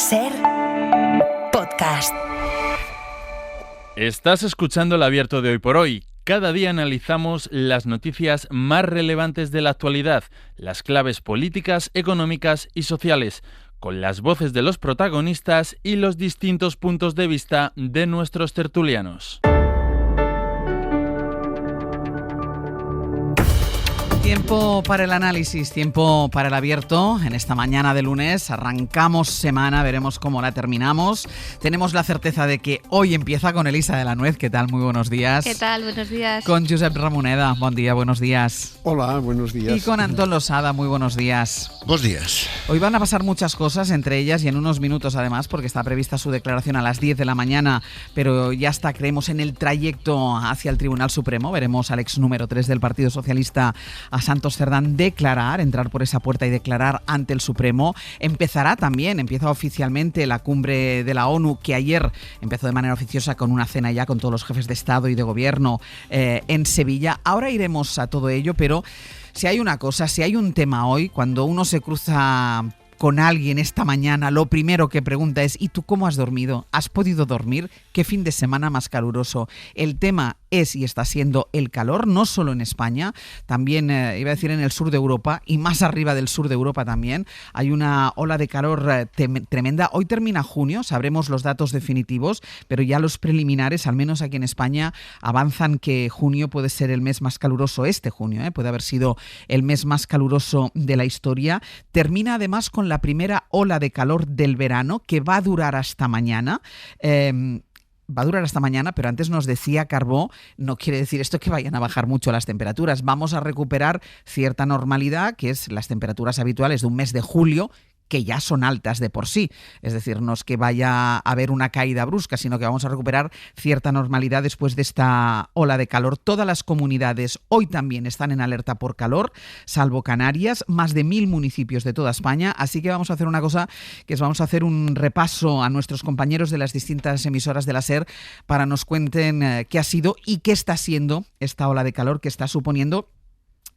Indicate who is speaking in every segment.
Speaker 1: SER Podcast.
Speaker 2: Estás escuchando el Abierto de Hoy por Hoy. Cada día analizamos las noticias más relevantes de la actualidad, las claves políticas, económicas y sociales, con las voces de los protagonistas y los distintos puntos de vista de nuestros tertulianos.
Speaker 3: Tiempo para el análisis, tiempo para el abierto. En esta mañana de lunes arrancamos semana, veremos cómo la terminamos. Tenemos la certeza de que hoy empieza con Elisa de la Nuez. ¿Qué tal? Muy buenos días.
Speaker 4: ¿Qué tal? Buenos días.
Speaker 3: Con Josep Ramoneda. Buen día, buenos días.
Speaker 5: Hola, buenos días.
Speaker 3: Y con Antón Losada. Muy buenos días.
Speaker 6: Buenos días.
Speaker 3: Hoy van a pasar muchas cosas, entre ellas y en unos minutos además, porque está prevista su declaración a las 10 de la mañana, pero ya está, creemos, en el trayecto hacia el Tribunal Supremo. Veremos al ex número 3 del Partido Socialista, a Santos Cerdán, entrar por esa puerta y declarar ante el Supremo. Empieza oficialmente la cumbre de la ONU, que ayer empezó de manera oficiosa con una cena ya con todos los jefes de Estado y de Gobierno en Sevilla. Ahora iremos a todo ello, pero si hay una cosa, si hay un tema hoy, cuando uno se cruza con alguien esta mañana, lo primero que pregunta es: ¿y tú cómo has dormido? ¿Has podido dormir? ¿Qué fin de semana más caluroso? El tema es y está siendo el calor, no solo en España, también iba a decir en el sur de Europa y más arriba del sur de Europa también. Hay una ola de calor tremenda. Hoy termina junio, sabremos los datos definitivos, pero ya los preliminares, al menos aquí en España, avanzan que junio puede ser el mes más caluroso. Este junio puede haber sido el mes más caluroso de la historia. Termina además con la primera ola de calor del verano, que va a durar hasta mañana. Pero antes nos decía Carbó, no quiere decir esto que vayan a bajar mucho las temperaturas. Vamos a recuperar cierta normalidad, que es las temperaturas habituales de un mes de julio, que ya son altas de por sí. Es decir, no es que vaya a haber una caída brusca, sino que vamos a recuperar cierta normalidad después de esta ola de calor. Todas las comunidades hoy también están en alerta por calor, salvo Canarias, más de 1.000 municipios de toda España. Así que vamos a hacer una cosa, que es vamos a hacer un repaso a nuestros compañeros de las distintas emisoras de la SER para nos cuenten qué ha sido y qué está siendo esta ola de calor que está suponiendo.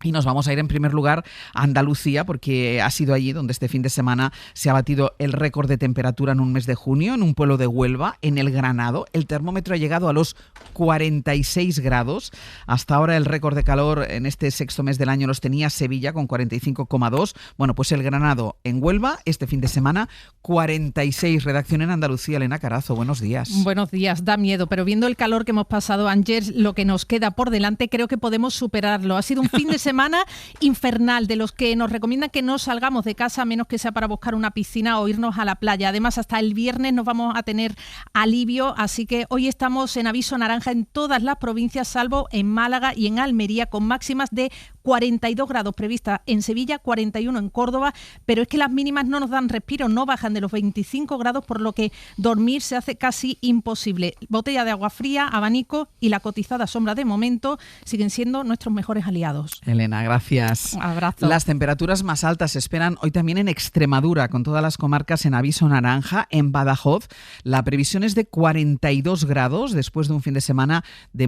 Speaker 3: Y nos vamos a ir en primer lugar a Andalucía, porque ha sido allí donde este fin de semana se ha batido el récord de temperatura en un mes de junio, en un pueblo de Huelva, en el Granado. El termómetro ha llegado a los 46 grados. Hasta ahora el récord de calor en este sexto mes del año los tenía Sevilla con 45,2. Bueno, pues el Granado en Huelva, este fin de semana, 46. Redacción en Andalucía, Elena Carazo, buenos días.
Speaker 7: Buenos días, da miedo, pero viendo el calor que hemos pasado ayer, lo que nos queda por delante, creo que podemos superarlo. Ha sido un fin de semana infernal, de los que nos recomiendan que no salgamos de casa a menos que sea para buscar una piscina o irnos a la playa. Además, hasta el viernes nos vamos a tener alivio, así que hoy estamos en aviso naranja en todas las provincias, salvo en Málaga y en Almería, con máximas de 42 grados previstas en Sevilla, 41 en Córdoba, pero es que las mínimas no nos dan respiro, no bajan de los 25 grados, por lo que dormir se hace casi imposible. Botella de agua fría, abanico y la cotizada sombra de momento siguen siendo nuestros mejores aliados.
Speaker 3: Elena, gracias.
Speaker 7: Un abrazo.
Speaker 3: Las temperaturas más altas se esperan hoy también en Extremadura, con todas las comarcas en aviso naranja. En Badajoz la previsión es de 42 grados después de un fin de semana de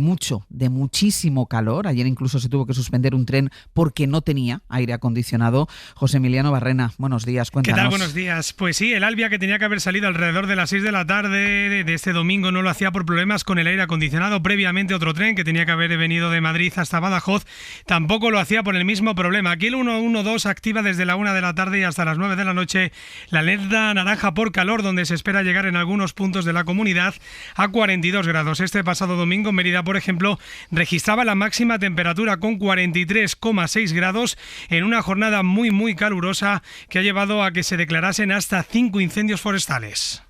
Speaker 3: muchísimo calor. Ayer incluso se tuvo que suspender un tren porque no tenía aire acondicionado. José Emiliano Barrena, buenos días, cuéntanos.
Speaker 8: ¿Qué tal? Buenos días. Pues sí, el Albia, que tenía que haber salido alrededor de las 6 de la tarde de este domingo, no lo hacía por problemas con el aire acondicionado. Previamente otro tren que tenía que haber venido de Madrid hasta Badajoz tampoco lo hacía por el mismo problema. Aquí el 112 activa desde la 1 de la tarde y hasta las 9 de la noche la alerta naranja por calor, donde se espera llegar en algunos puntos de la comunidad a 42 grados. Este pasado domingo Mérida, por ejemplo, registraba la máxima temperatura con 43,6 grados en una jornada muy calurosa que ha llevado a que se declarasen hasta 5 incendios forestales.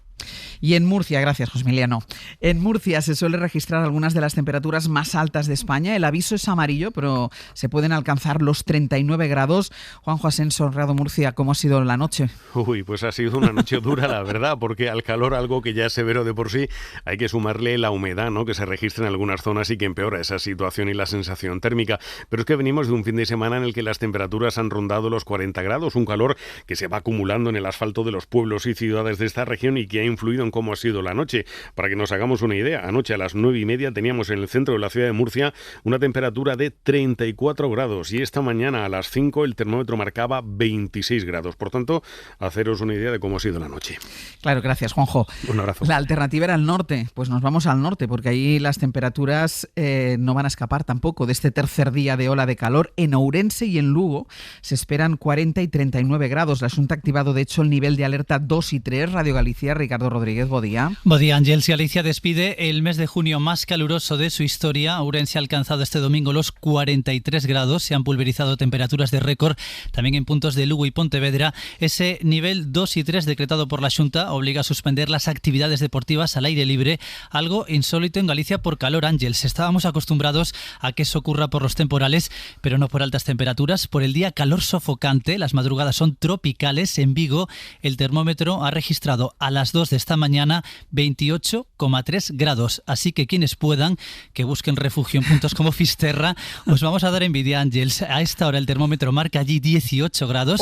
Speaker 3: Y en Murcia, gracias José Emiliano, en Murcia se suele registrar algunas de las temperaturas más altas de España. El aviso es amarillo, pero se pueden alcanzar los 39 grados. Juanjo Asensio, Radio Murcia, ¿cómo ha sido la noche?
Speaker 6: Uy, pues ha sido una noche dura, la verdad, porque al calor, algo que ya es severo de por sí, hay que sumarle la humedad, ¿no?, que se registra en algunas zonas y que empeora esa situación y la sensación térmica. Pero es que venimos de un fin de semana en el que las temperaturas han rondado los 40 grados, un calor que se va acumulando en el asfalto de los pueblos y ciudades de esta región y que ha influido en cuentan cómo ha sido la noche. Para que nos hagamos una idea, anoche a las 9:30 teníamos en el centro de la ciudad de Murcia una temperatura de 34 grados y esta mañana a las 5 el termómetro marcaba 26 grados. Por tanto, haceros una idea de cómo ha sido la noche.
Speaker 3: Claro, gracias, Juanjo.
Speaker 6: Un abrazo.
Speaker 3: La alternativa era el norte, pues nos vamos al norte, porque ahí las temperaturas no van a escapar tampoco de este tercer día de ola de calor. En Ourense y en Lugo se esperan 40 y 39 grados. La Xunta ha activado, de hecho, el nivel de alerta 2 y 3. Radio Galicia, Ricardo Rodríguez, bo día.
Speaker 4: Bo día, Ángels. Y Galicia despide el mes de junio más caluroso de su historia. Ourense ha alcanzado este domingo los 43 grados. Se han pulverizado temperaturas de récord también en puntos de Lugo y Pontevedra. Ese nivel 2 y 3 decretado por la Xunta obliga a suspender las actividades deportivas al aire libre, algo insólito en Galicia por calor, Ángels. Estábamos acostumbrados a que eso ocurra por los temporales, pero no por altas temperaturas. Por el día, calor sofocante, las madrugadas son tropicales. En Vigo, el termómetro ha registrado a las 2 de esta mañana 28,3 grados. Así que quienes puedan, que busquen refugio en puntos como Fisterra. Os vamos a dar envidia, Ángels. A esta hora el termómetro marca allí 18 grados.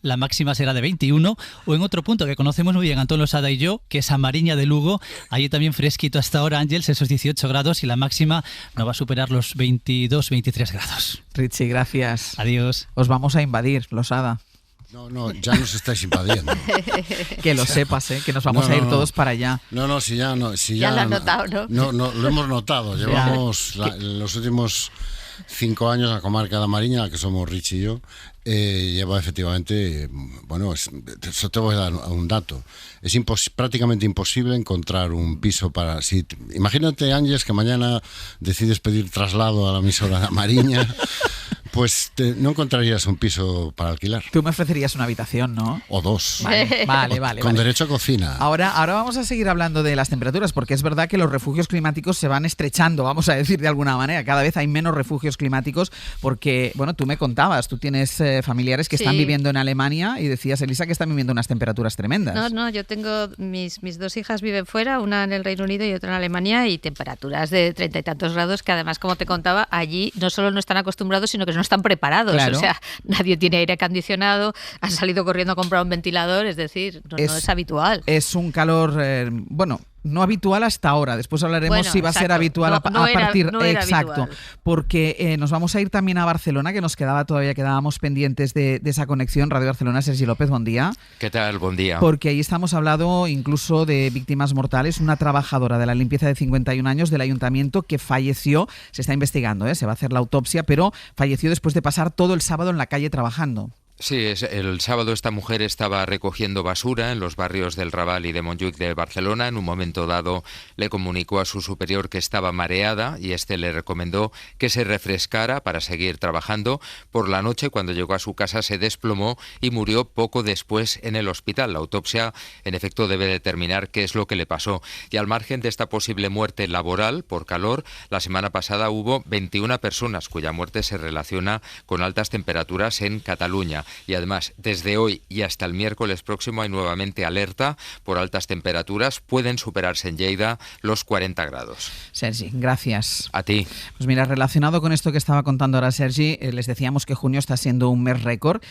Speaker 4: La máxima será de 21, o en otro punto que conocemos muy bien Antón Losada y yo, que es a Mariña de Lugo. Allí también fresquito hasta ahora, Ángels, esos 18 grados, y la máxima no va a superar los 22, 23 grados.
Speaker 3: Richie, gracias.
Speaker 4: Adiós.
Speaker 3: Os vamos a invadir, Losada.
Speaker 5: No, ya nos estáis invadiendo.
Speaker 3: Que lo sepas, que nos vamos a ir todos para allá.
Speaker 5: Si
Speaker 9: ya lo has notado, ¿no?
Speaker 5: No, lo hemos notado. Llevamos los últimos 5 años la comarca de Mariña, que somos Rich y yo, lleva efectivamente, eso te voy a dar un dato. Es prácticamente imposible encontrar un piso para... Imagínate, Ángeles, que mañana decides pedir traslado a la emisora de Mariña, pues no encontrarías un piso para alquilar.
Speaker 3: Tú me ofrecerías una habitación, ¿no?
Speaker 5: O 2.
Speaker 3: Vale.
Speaker 5: Con derecho a cocina.
Speaker 3: Ahora vamos a seguir hablando de las temperaturas, porque es verdad que los refugios climáticos se van estrechando, vamos a decir de alguna manera. Cada vez hay menos refugios climáticos porque, tú me contabas, tú tienes familiares que están viviendo en Alemania y decías, Elisa, que están viviendo unas temperaturas tremendas.
Speaker 9: No, yo tengo mis 2 hijas viven fuera, una en el Reino Unido y otra en Alemania, y temperaturas de 30 y tantos grados que además, como te contaba, allí no solo no están acostumbrados, sino que no están preparados. Claro. O sea, nadie tiene aire acondicionado, han salido corriendo a comprar un ventilador, es decir, no es habitual. Es
Speaker 3: un calor, no habitual hasta ahora. Después hablaremos si va a ser habitual a partir. Exacto. Habitual. Porque nos vamos a ir también a Barcelona, que quedábamos pendientes de esa conexión. Radio Barcelona, Sergi López, buen día.
Speaker 10: ¿Qué tal? Buen día.
Speaker 3: Porque ahí estamos hablando incluso de víctimas mortales. Una trabajadora de la limpieza de 51 años del ayuntamiento que falleció, se está investigando, se va a hacer la autopsia, pero falleció después de pasar todo el sábado en la calle trabajando.
Speaker 10: Sí, el sábado esta mujer estaba recogiendo basura en los barrios del Raval y de Montjuïc de Barcelona. En un momento dado le comunicó a su superior que estaba mareada y este le recomendó que se refrescara para seguir trabajando. Por la noche, cuando llegó a su casa, se desplomó y murió poco después en el hospital. La autopsia, en efecto, debe determinar qué es lo que le pasó. Y al margen de esta posible muerte laboral por calor, la semana pasada hubo 21 personas cuya muerte se relaciona con altas temperaturas en Cataluña. Y además, desde hoy y hasta el miércoles próximo hay nuevamente alerta por altas temperaturas. Pueden superarse en Lleida los 40 grados.
Speaker 3: Sergi, gracias.
Speaker 10: A ti.
Speaker 3: Pues mira, relacionado con esto que estaba contando ahora Sergi, les decíamos que junio está siendo un mes récord.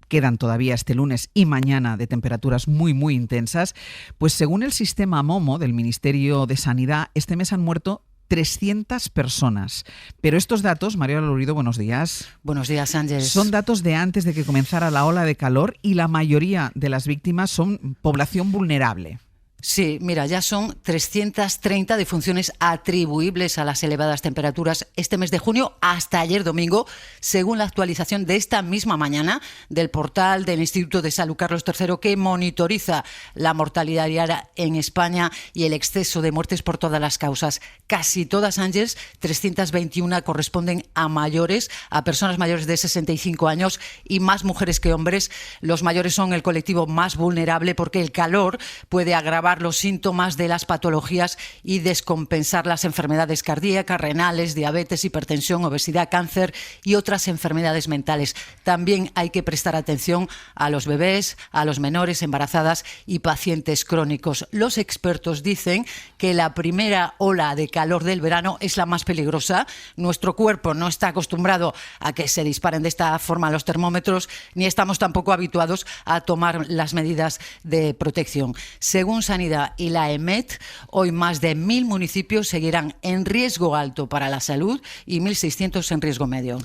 Speaker 3: Quedan todavía este lunes y mañana de temperaturas muy, muy intensas. Pues según el sistema MOMO del Ministerio de Sanidad, este mes han muerto 300 personas. Pero estos datos, Mariola Lurido, buenos días.
Speaker 11: Buenos días, Ángeles.
Speaker 3: Son datos de antes de que comenzara la ola de calor y la mayoría de las víctimas son población vulnerable.
Speaker 11: Sí, mira, ya son 330 defunciones atribuibles a las elevadas temperaturas este mes de junio hasta ayer domingo, según la actualización de esta misma mañana del portal del Instituto de Salud Carlos III, que monitoriza la mortalidad diaria en España y el exceso de muertes por todas las causas. Casi todas, Ángeles, 321 corresponden a mayores, a personas mayores de 65 años y más mujeres que hombres. Los mayores son el colectivo más vulnerable porque el calor puede agravar los síntomas de las patologías y descompensar las enfermedades cardíacas, renales, diabetes, hipertensión, obesidad, cáncer y otras enfermedades mentales. También hay que prestar atención a los bebés, a los menores, embarazadas y pacientes crónicos. Los expertos dicen que la primera ola de calor del verano es la más peligrosa. Nuestro cuerpo no está acostumbrado a que se disparen de esta forma los termómetros, ni estamos tampoco habituados a tomar las medidas de protección. Según Sanidad Sanidad y la EMET, hoy más de 1.000 municipios seguirán en riesgo alto para la salud y 1.600 en riesgo medio.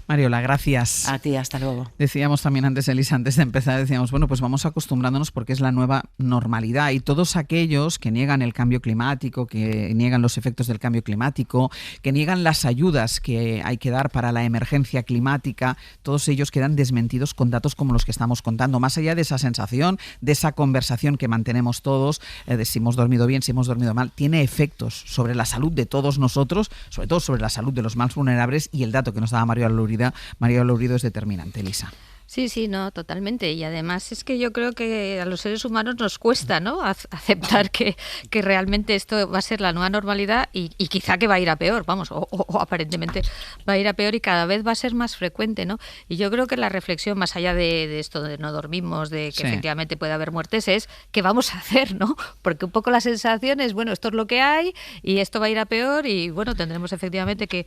Speaker 3: Mariola, gracias.
Speaker 11: A ti, hasta luego.
Speaker 3: Decíamos también antes, Elisa, antes de empezar, decíamos, bueno, pues vamos acostumbrándonos porque es la nueva normalidad, y todos aquellos que niegan el cambio climático, que niegan los efectos del cambio climático, que niegan las ayudas que hay que dar para la emergencia climática, todos ellos quedan desmentidos con datos como los que estamos contando, más allá de esa sensación, de esa conversación que mantenemos todos, de si hemos dormido bien, si hemos dormido mal, tiene efectos sobre la salud de todos nosotros, sobre todo sobre la salud de los más vulnerables, y el dato que nos daba Mariola Lourido es determinante, Elisa.
Speaker 9: Sí, no, totalmente. Y además es que yo creo que a los seres humanos nos cuesta, ¿no?, aceptar que realmente esto va a ser la nueva normalidad y quizá que va a ir a peor, vamos, o aparentemente va a ir a peor y cada vez va a ser más frecuente, ¿no? Y yo creo que la reflexión, más allá de esto de no dormimos, de que efectivamente puede haber muertes, es qué vamos a hacer, ¿no? Porque un poco la sensación es, bueno, esto es lo que hay y esto va a ir a peor y, bueno, tendremos efectivamente que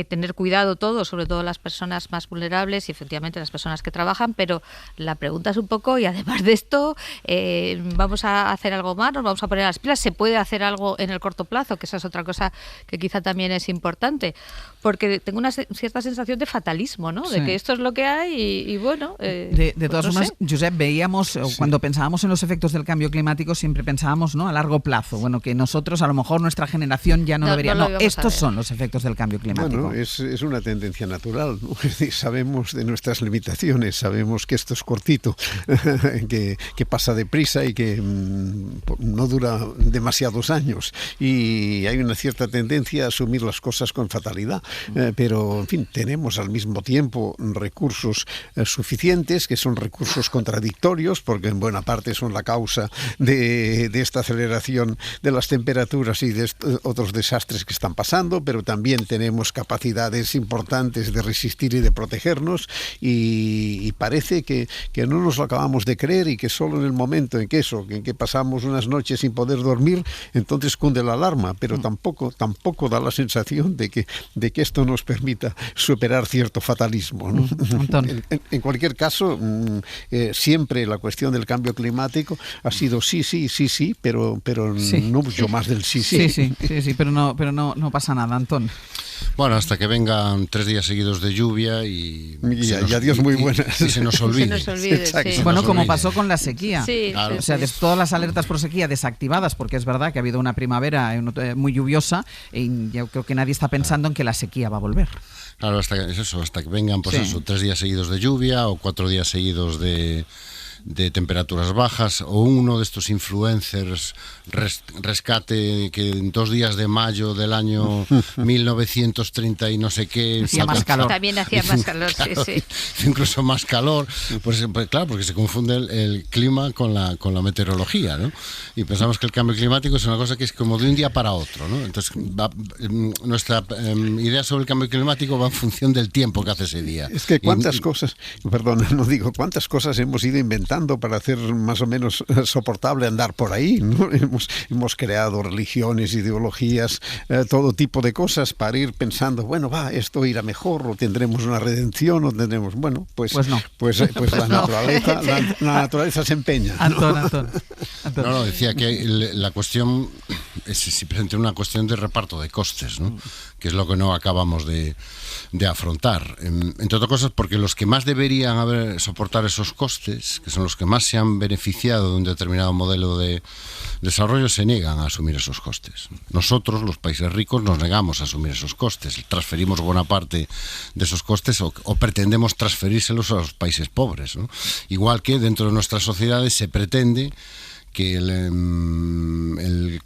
Speaker 9: tener cuidado todos, sobre todo las personas más vulnerables y efectivamente las personas que trabajan, pero la pregunta es un poco, y además de esto, ¿vamos a hacer algo más? ¿Nos vamos a poner las pilas? ¿Se puede hacer algo en el corto plazo? Que esa es otra cosa que quizá también es importante, porque tengo una cierta sensación de fatalismo, ¿no? De que esto es lo que hay y bueno...
Speaker 3: de todas formas, Josep, veíamos, cuando pensábamos en los efectos del cambio climático, siempre pensábamos, ¿no?, a largo plazo. Bueno, que nosotros, a lo mejor nuestra generación ya no debería... No, estos son los efectos del cambio climático.
Speaker 12: Bueno, es una tendencia natural, ¿no? Es decir, sabemos de nuestras limitaciones, sabemos que esto es cortito, que pasa deprisa y que no dura demasiados años, y hay una cierta tendencia a asumir las cosas con fatalidad, pero en fin, tenemos al mismo tiempo recursos suficientes, que son recursos contradictorios, porque en buena parte son la causa de esta aceleración de las temperaturas y de otros desastres que están pasando, pero también tenemos capacidades importantes de resistir y de protegernos, y parece que no nos lo acabamos de creer, y que solo en el momento en que pasamos unas noches sin poder dormir, entonces cunde la alarma, pero tampoco da la sensación de que esto nos permita superar cierto fatalismo, ¿no? En cualquier caso, siempre la cuestión del cambio climático ha sido sí, pero no mucho más del sí,
Speaker 3: pero no pasa nada, Antón.
Speaker 5: Bueno, hasta que vengan 3 días seguidos de lluvia y adiós muy buenas. Y se nos olvide.
Speaker 3: Bueno, como pasó con la sequía.
Speaker 5: Claro.
Speaker 3: O sea, de todas las alertas por sequía desactivadas, porque es verdad que ha habido una primavera muy lluviosa, y yo creo que nadie está pensando en que la sequía va a volver.
Speaker 5: Claro, hasta que vengan 3 días seguidos de lluvia o 4 días seguidos de temperaturas bajas, o uno de estos influencers rescate que en 2 días de mayo del año 1930 y no sé qué
Speaker 3: hacía más calor.
Speaker 9: También hacía más calor,
Speaker 5: claro,
Speaker 9: sí.
Speaker 5: Incluso más calor, pues claro, porque se confunde el clima con la meteorología, ¿no? Y pensamos que el cambio climático es una cosa que es como de un día para otro, ¿no? Entonces nuestra idea sobre el cambio climático va en función del tiempo que hace ese día.
Speaker 12: Es que cuántas cosas hemos ido inventando para hacer más o menos soportable andar por ahí, ¿no? Hemos creado religiones, ideologías, todo tipo de cosas para ir pensando, bueno, esto irá mejor, o tendremos una redención, o tendremos, pues la naturaleza se empeña, ¿no?
Speaker 3: Antón.
Speaker 5: No, decía que la cuestión es simplemente una cuestión de reparto de costes, ¿no? Que es lo que no acabamos de afrontar, entre otras cosas porque los que más deberían soportar esos costes, que son los que más se han beneficiado de un determinado modelo de desarrollo, se niegan a asumir esos costes. Nosotros, los países ricos, nos negamos a asumir esos costes, transferimos buena parte de esos costes o pretendemos transferírselos a los países pobres, ¿no? Igual que dentro de nuestras sociedades se pretende que el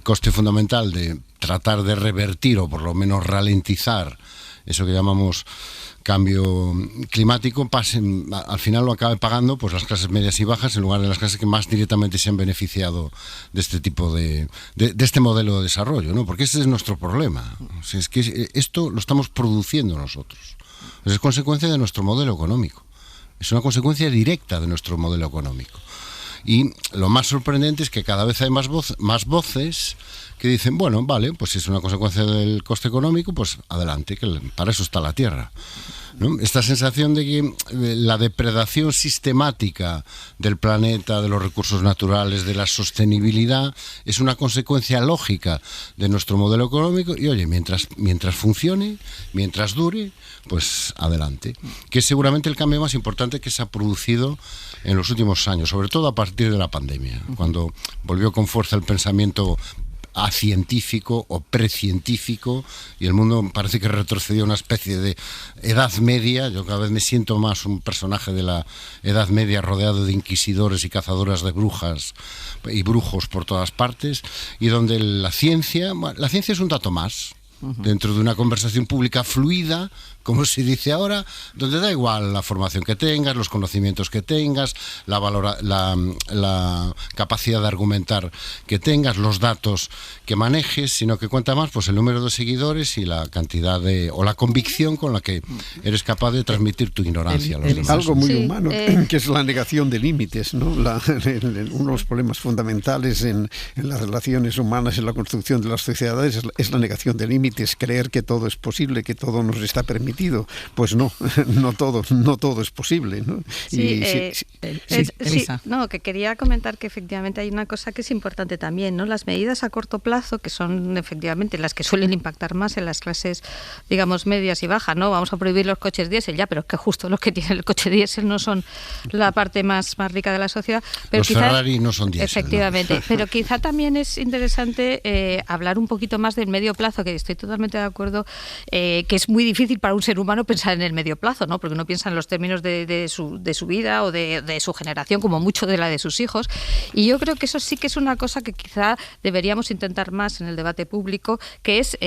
Speaker 5: coste fundamental de tratar de revertir o por lo menos ralentizar eso que llamamos cambio climático al final lo acabe pagando pues las clases medias y bajas, en lugar de las clases que más directamente se han beneficiado de este tipo de este modelo de desarrollo, ¿no? Porque ese es nuestro problema. O sea, es que esto lo estamos produciendo nosotros. Es consecuencia de nuestro modelo económico. Es una consecuencia directa de nuestro modelo económico. Y lo más sorprendente es que cada vez hay más voces que dicen, bueno, vale, pues si es una consecuencia del coste económico, pues adelante, que para eso está la tierra. ¿no? Esta sensación de que la depredación sistemática del planeta, de los recursos naturales, de la sostenibilidad, es una consecuencia lógica de nuestro modelo económico y, oye, mientras funcione, mientras dure, pues adelante. Que es seguramente el cambio más importante que se ha producido en los últimos años, sobre todo a partir de la pandemia, cuando volvió con fuerza el pensamiento científico o precientífico y el mundo parece que retrocedió a una especie de Edad Media. Yo cada vez me siento más un personaje de la Edad Media rodeado de inquisidores y cazadoras de brujas y brujos por todas partes, y donde la ciencia es un dato más dentro de una conversación pública fluida, como se dice ahora, donde da igual la formación que tengas, los conocimientos que tengas, la capacidad de argumentar que tengas, los datos que manejes, sino que cuenta más pues el número de seguidores y la cantidad o la convicción con la que eres capaz de transmitir tu ignorancia a los demás.
Speaker 12: Algo muy humano, que es la negación de límites, ¿no? Uno de los problemas fundamentales en las relaciones humanas, en la construcción de las sociedades, es la negación de límites, creer que todo es posible, que todo nos está permitido. Pues no todo es posible, ¿no?
Speaker 13: Sí, no, que quería comentar que efectivamente hay una cosa que es importante también, ¿no? Las medidas a corto plazo, que son efectivamente las que suelen impactar más en las clases, digamos, medias y bajas, ¿no? Vamos a prohibir los coches diésel, ya, pero es que justo los que tienen el coche diésel no son la parte más rica de la sociedad. Pero
Speaker 5: los Ferrari no son diésel.
Speaker 13: Efectivamente,
Speaker 5: ¿no?
Speaker 13: Pero quizá también es interesante hablar un poquito más del medio plazo, que estoy totalmente de acuerdo, que es muy difícil para un ser humano pensar en el medio plazo, ¿no? Porque uno piensa en los términos de su vida o de su generación, como mucho de la de sus hijos. Y yo creo que eso sí que es una cosa que quizá deberíamos intentar más en el debate público, que es,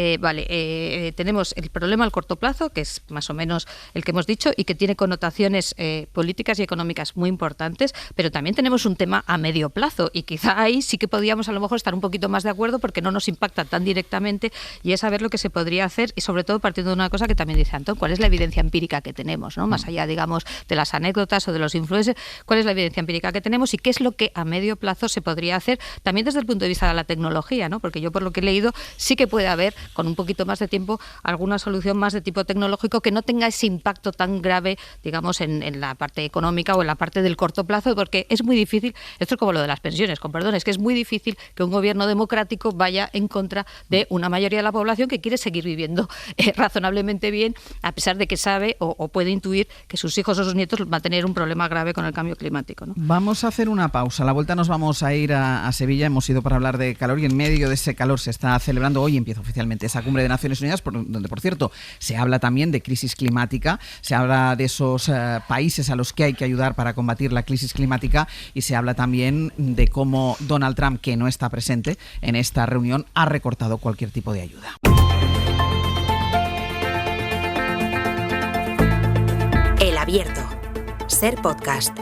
Speaker 13: tenemos el problema al corto plazo, que es más o menos el que hemos dicho, y que tiene connotaciones políticas y económicas muy importantes, pero también tenemos un tema a medio plazo, y quizá ahí sí que podríamos a lo mejor estar un poquito más de acuerdo, porque no nos impacta tan directamente, y es saber lo que se podría hacer, y sobre todo partiendo de una cosa que también dice Antón, ¿cuál es la evidencia empírica que tenemos, ¿no? Más allá, digamos, de las anécdotas o de los influencers, ¿cuál es la evidencia empírica que tenemos y qué es lo que a medio plazo se podría hacer, también desde el punto de vista de la tecnología, ¿no? Porque yo, por lo que he leído, sí que puede haber, con un poquito más de tiempo, alguna solución más de tipo tecnológico que no tenga ese impacto tan grave, digamos, en la parte económica o en la parte del corto plazo, porque es muy difícil, esto es como lo de las pensiones, con perdón, es que es muy difícil que un gobierno democrático vaya en contra de una mayoría de la población que quiere seguir viviendo razonablemente bien, a pesar de que sabe o puede intuir que sus hijos o sus nietos van a tener un problema grave con el cambio climático, ¿no?
Speaker 3: Vamos a hacer una pausa. A la vuelta nos vamos a ir a Sevilla. Hemos ido para hablar de calor y en medio de ese calor se está celebrando hoy, empieza oficialmente esa cumbre de Naciones Unidas, donde, por cierto, se habla también de crisis climática, se habla de esos países a los que hay que ayudar para combatir la crisis climática y se habla también de cómo Donald Trump, que no está presente en esta reunión, ha recortado cualquier tipo de ayuda.
Speaker 1: El Abierto. Ser podcast.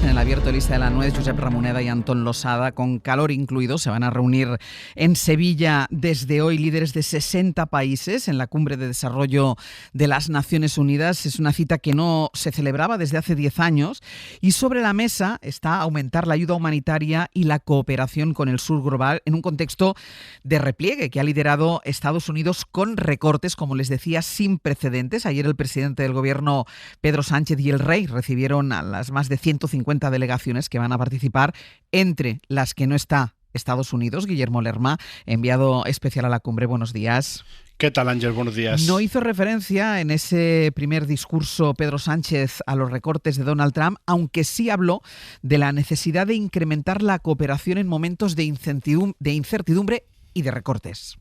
Speaker 3: En el Abierto, Elisa de la Nuez, Josep Ramoneda y Antón Losada, con calor incluido, se van a reunir en Sevilla desde hoy líderes de 60 países en la Cumbre de Desarrollo de las Naciones Unidas. Es una cita que no se celebraba desde hace 10 años y sobre la mesa está aumentar la ayuda humanitaria y la cooperación con el sur global en un contexto de repliegue que ha liderado Estados Unidos con recortes, como les decía, sin precedentes. Ayer el presidente del gobierno, Pedro Sánchez, y el rey recibieron a las más de 150 delegaciones que van a participar, entre las que no está Estados Unidos. Guillermo Lerma, enviado especial a la cumbre. Buenos días.
Speaker 14: ¿Qué tal, Ángel? Buenos días.
Speaker 3: No hizo referencia en ese primer discurso Pedro Sánchez a los recortes de Donald Trump, aunque sí habló de la necesidad de incrementar la cooperación en momentos de incertidumbre y de recortes.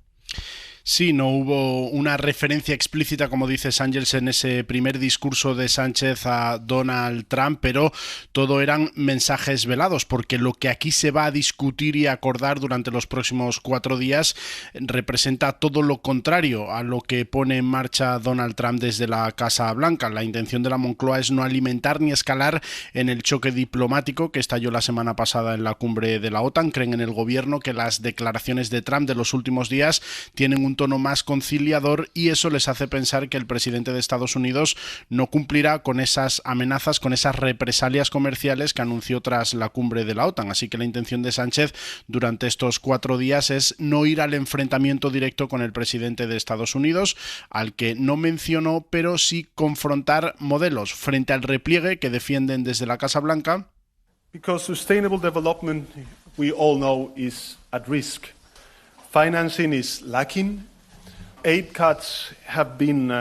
Speaker 14: Sí, no hubo una referencia explícita, como dice Sánchez, en ese primer discurso de Sánchez a Donald Trump, pero todo eran mensajes velados, porque lo que aquí se va a discutir y acordar durante los próximos 4 días representa todo lo contrario a lo que pone en marcha Donald Trump desde la Casa Blanca. La intención de la Moncloa es no alimentar ni escalar en el choque diplomático que estalló la semana pasada en la cumbre de la OTAN. Creen en el gobierno que las declaraciones de Trump de los últimos días tienen un un tono más conciliador, y eso les hace pensar que el presidente de Estados Unidos no cumplirá con esas amenazas, con esas represalias comerciales que anunció tras la cumbre de la OTAN. Así que la intención de Sánchez durante estos 4 días es no ir al enfrentamiento directo con el presidente de Estados Unidos, al que no mencionó, pero sí confrontar modelos frente al repliegue que defienden desde la Casa Blanca.
Speaker 15: Because sustainable development, we all know, is at risk. Financing is lacking. Aid cuts have been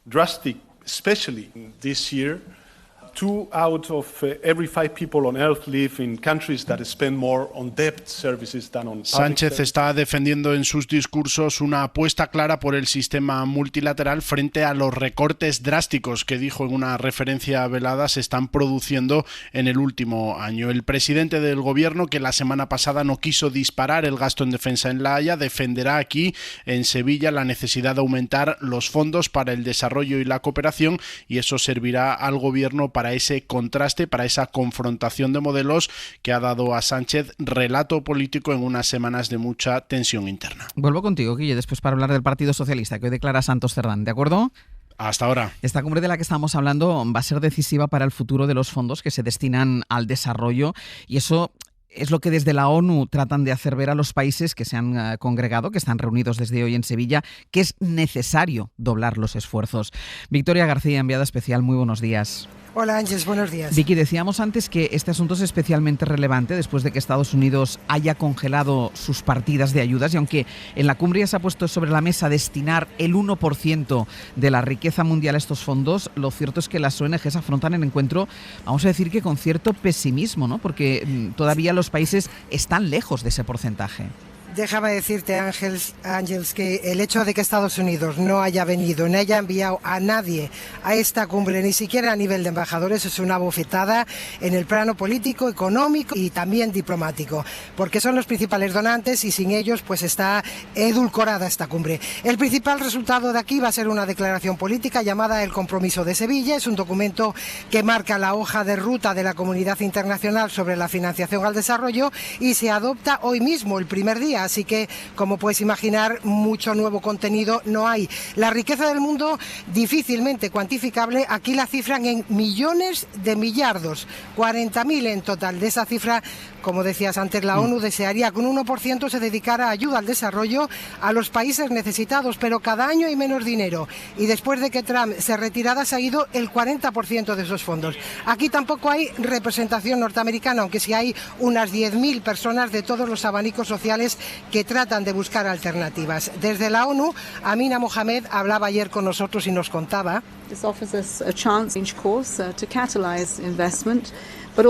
Speaker 15: drastic, especially this year. 2 out of every 5 people on earth live in countries that spend more on debt services than on public
Speaker 14: Sánchez
Speaker 15: services.
Speaker 14: está defendiendo en sus discursos una apuesta clara por el sistema multilateral frente a los recortes drásticos que, dijo en una referencia velada, se están produciendo en el último año. El presidente del gobierno, que la semana pasada no quiso disparar el gasto en defensa en La Haya, defenderá aquí en Sevilla la necesidad de aumentar los fondos para el desarrollo y la cooperación, y eso servirá al gobierno para ese contraste, para esa confrontación de modelos que ha dado a Sánchez relato político en unas semanas de mucha tensión interna.
Speaker 3: Vuelvo contigo, Guille, después para hablar del Partido Socialista, que hoy declara Santos Cerdán, ¿de acuerdo?
Speaker 14: Hasta ahora.
Speaker 3: Esta cumbre de la que estamos hablando va a ser decisiva para el futuro de los fondos que se destinan al desarrollo, y eso es lo que desde la ONU tratan de hacer ver a los países que se han congregado, que están reunidos desde hoy en Sevilla, que es necesario doblar los esfuerzos. Victoria García, enviada especial, muy buenos días.
Speaker 16: Hola Ángeles, buenos días.
Speaker 3: Vicky, decíamos antes que este asunto es especialmente relevante después de que Estados Unidos haya congelado sus partidas de ayudas, y aunque en la cumbre ya se ha puesto sobre la mesa destinar el 1% de la riqueza mundial a estos fondos, lo cierto es que las ONGs afrontan el encuentro, vamos a decir que con cierto pesimismo, ¿no? Porque todavía los países están lejos de ese porcentaje.
Speaker 16: Déjame decirte, Ángeles, que el hecho de que Estados Unidos no haya venido, no haya enviado a nadie a esta cumbre, ni siquiera a nivel de embajadores, es una bofetada en el plano político, económico y también diplomático, porque son los principales donantes y sin ellos pues está edulcorada esta cumbre. El principal resultado de aquí va a ser una declaración política llamada El Compromiso de Sevilla. Es un documento que marca la hoja de ruta de la comunidad internacional sobre la financiación al desarrollo y se adopta hoy mismo, el primer día. Así que, como puedes imaginar, mucho nuevo contenido no hay. La riqueza del mundo difícilmente cuantificable, aquí la cifran en millones de millardos, 40.000 en total. De esa cifra, como decías antes, la ONU desearía que un 1% se dedicara a ayuda al desarrollo a los países necesitados, pero cada año hay menos dinero. Y después de que Trump se retirara, se ha ido el 40% de esos fondos. Aquí tampoco hay representación norteamericana, aunque sí hay unas 10.000 personas de todos los abanicos sociales que tratan de buscar alternativas. Desde la ONU, Amina Mohamed hablaba ayer con nosotros y nos contaba.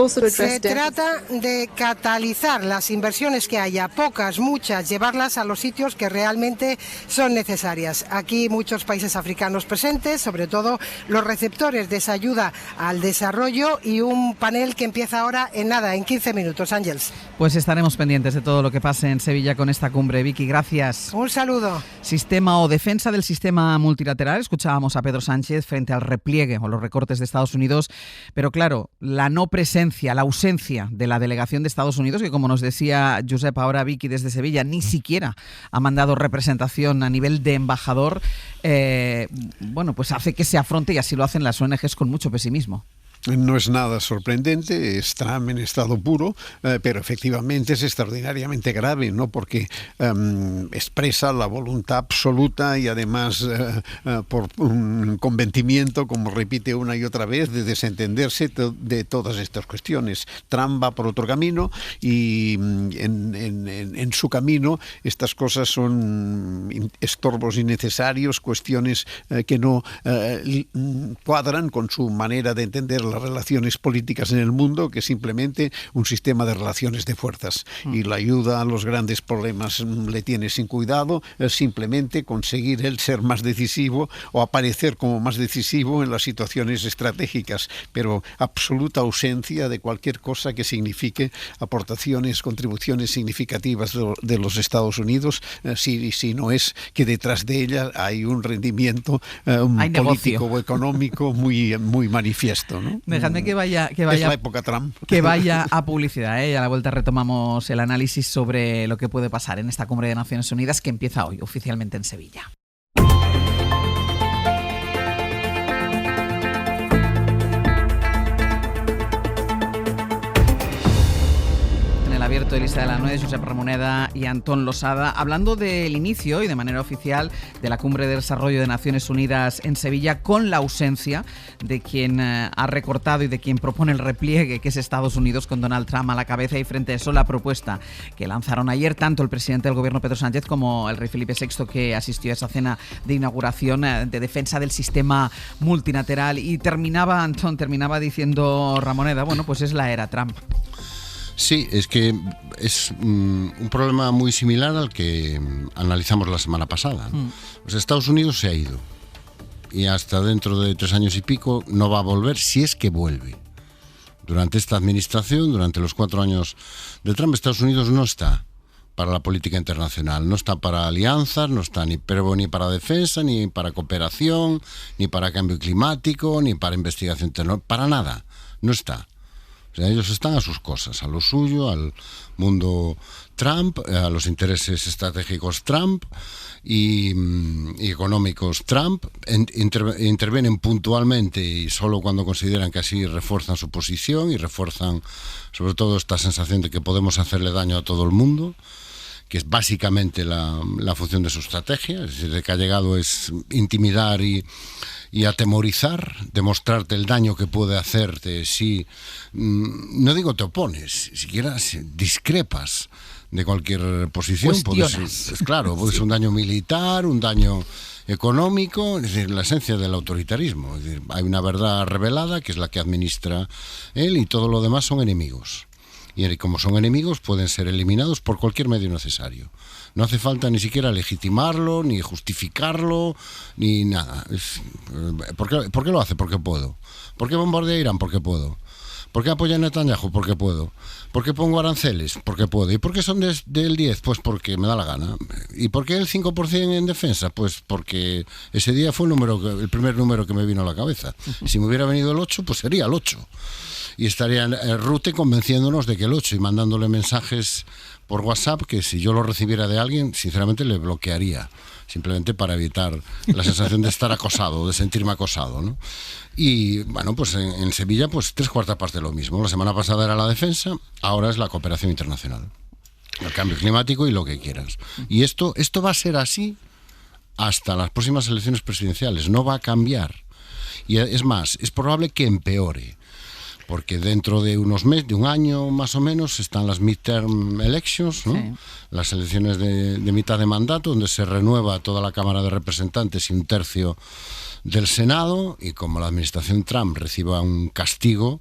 Speaker 16: Se trata de catalizar las inversiones que haya, pocas, muchas, llevarlas a los sitios que realmente son necesarias. Aquí muchos países africanos presentes, sobre todo los receptores de esa ayuda al desarrollo, y un panel que empieza ahora en nada, en 15 minutos. Ángeles.
Speaker 3: Pues estaremos pendientes de todo lo que pase en Sevilla con esta cumbre. Vicky, gracias.
Speaker 16: Un saludo.
Speaker 3: Sistema o defensa del sistema multilateral. Escuchábamos a Pedro Sánchez frente al repliegue o los recortes de Estados Unidos, pero claro, la no presencia, la ausencia de la delegación de Estados Unidos, que como nos decía Josep ahora, Vicky, desde Sevilla, ni siquiera ha mandado representación a nivel de embajador, bueno, pues hace que se afronte, y así lo hacen las ONGs, con mucho pesimismo.
Speaker 12: No es nada sorprendente, es Trump en estado puro, pero efectivamente es extraordinariamente grave, ¿no? Porque expresa la voluntad absoluta y además por un convencimiento, como repite una y otra vez, de desentenderse de todas estas cuestiones. Trump va por otro camino y en su camino estas cosas son estorbos innecesarios, cuestiones que no cuadran con su manera de entender las relaciones políticas en el mundo, que es simplemente un sistema de relaciones de fuerzas. Y la ayuda a los grandes problemas le tiene sin cuidado, es simplemente conseguir él ser más decisivo o aparecer como más decisivo en las situaciones estratégicas, pero absoluta ausencia de cualquier cosa que signifique aportaciones, contribuciones significativas de los Estados Unidos, si no es que detrás de ella hay un rendimiento político o económico muy manifiesto, ¿no?
Speaker 3: Dejadme que vaya
Speaker 12: es la época Trump.
Speaker 3: Que vaya a publicidad, ¿eh? Y a la vuelta retomamos el análisis sobre lo que puede pasar en esta cumbre de Naciones Unidas que empieza hoy oficialmente en Sevilla. Abierto Elisa de la Nuez, Josep Ramoneda y Antón Losada, hablando del inicio y de manera oficial de la Cumbre de Desarrollo de Naciones Unidas en Sevilla, con la ausencia de quien ha recortado y de quien propone el repliegue, que es Estados Unidos, con Donald Trump a la cabeza, y frente a eso la propuesta que lanzaron ayer tanto el presidente del gobierno Pedro Sánchez como el rey Felipe VI, que asistió a esa cena de inauguración, de defensa del sistema multilateral. Y terminaba diciendo Ramoneda, bueno, pues es la era Trump.
Speaker 5: Sí, es que es un problema muy similar al que analizamos la semana pasada. Pues Estados Unidos se ha ido y hasta dentro de 3 años y pico no va a volver, si es que vuelve. Durante esta administración, durante los 4 años de Trump, Estados Unidos no está para la política internacional, no está para alianzas, no está ni para defensa, ni para cooperación, ni para cambio climático, ni para investigación tecnológica, para nada, no está. O sea, ellos están a sus cosas, a lo suyo, al mundo Trump, a los intereses estratégicos Trump y económicos Trump. Intervienen puntualmente y solo cuando consideran que así refuerzan su posición y refuerzan sobre todo esta sensación de que podemos hacerle daño a todo el mundo, que es básicamente la función de su estrategia. Es decir, de que ha llegado es intimidar y atemorizar, demostrarte el daño que puede hacerte si, no digo te opones, siquiera discrepas de cualquier posición. Puede ser un daño militar, un daño económico, es decir, la esencia del autoritarismo. Es decir, hay una verdad revelada que es la que administra él y todo lo demás son enemigos. Y como son enemigos pueden ser eliminados por cualquier medio necesario. No hace falta ni siquiera legitimarlo, ni justificarlo, ni nada. ¿Por qué lo hace? Porque puedo. ¿Por qué bombardea Irán? Porque puedo. ¿Por qué apoya a Netanyahu? Porque puedo. ¿Por qué pongo aranceles? Porque puedo. ¿Y por qué son del 10? Pues porque me da la gana. ¿Y por qué el 5% en defensa? Pues porque ese día fue el primer número que me vino a la cabeza. Si me hubiera venido el 8, pues sería el 8. Y estaría Rute convenciéndonos de que el 8 y mandándole mensajes por WhatsApp que si yo lo recibiera de alguien, sinceramente le bloquearía, simplemente para evitar la sensación de estar acosado, de sentirme acosado, ¿no? Y bueno, pues en Sevilla, pues 3/4 partes de lo mismo. La semana pasada era la defensa, ahora es la cooperación internacional, el cambio climático y lo que quieras. Y esto va a ser así hasta las próximas elecciones presidenciales, no va a cambiar. Y es más, es probable que empeore. Porque dentro de unos meses, de un año más o menos, están las midterm elections, ¿no? Sí. Las elecciones de mitad de mandato, donde se renueva toda la Cámara de Representantes y 1/3 del Senado, y como la administración Trump reciba un castigo,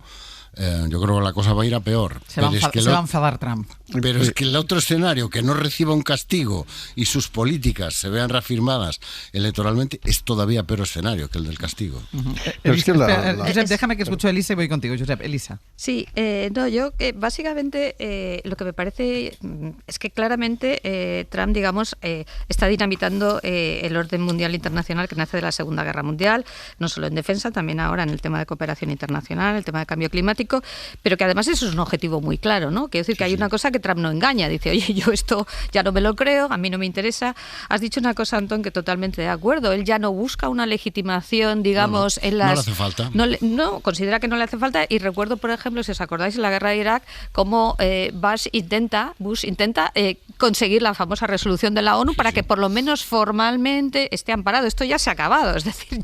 Speaker 5: yo creo que la cosa va a ir a peor.
Speaker 3: Se va a enfadar Trump.
Speaker 5: Pero es que el otro escenario, que no reciba un castigo y sus políticas se vean reafirmadas electoralmente, es todavía peor escenario que el del castigo.
Speaker 3: Josep, déjame que escucho a Elisa y voy contigo. Josep, Elisa.
Speaker 13: Sí, yo básicamente lo que me parece es que claramente Trump, digamos, está dinamitando el orden mundial internacional que nace de la Segunda Guerra Mundial, no solo en defensa, también ahora en el tema de cooperación internacional, el tema de cambio climático, pero que además eso es un objetivo muy claro, ¿no? Quiero decir que hay una cosa que Trump no engaña, dice, oye, yo esto ya no me lo creo, a mí no me interesa. Has dicho una cosa, Antón, que totalmente de acuerdo, él ya no busca una legitimación, digamos, en las...
Speaker 5: No le hace falta.
Speaker 13: No, considera que no le hace falta, y recuerdo, por ejemplo, si os acordáis, en la guerra de Irak, cómo Bush intenta conseguir la famosa resolución de la ONU para que por lo menos formalmente esté amparado. Esto ya se ha acabado, es decir,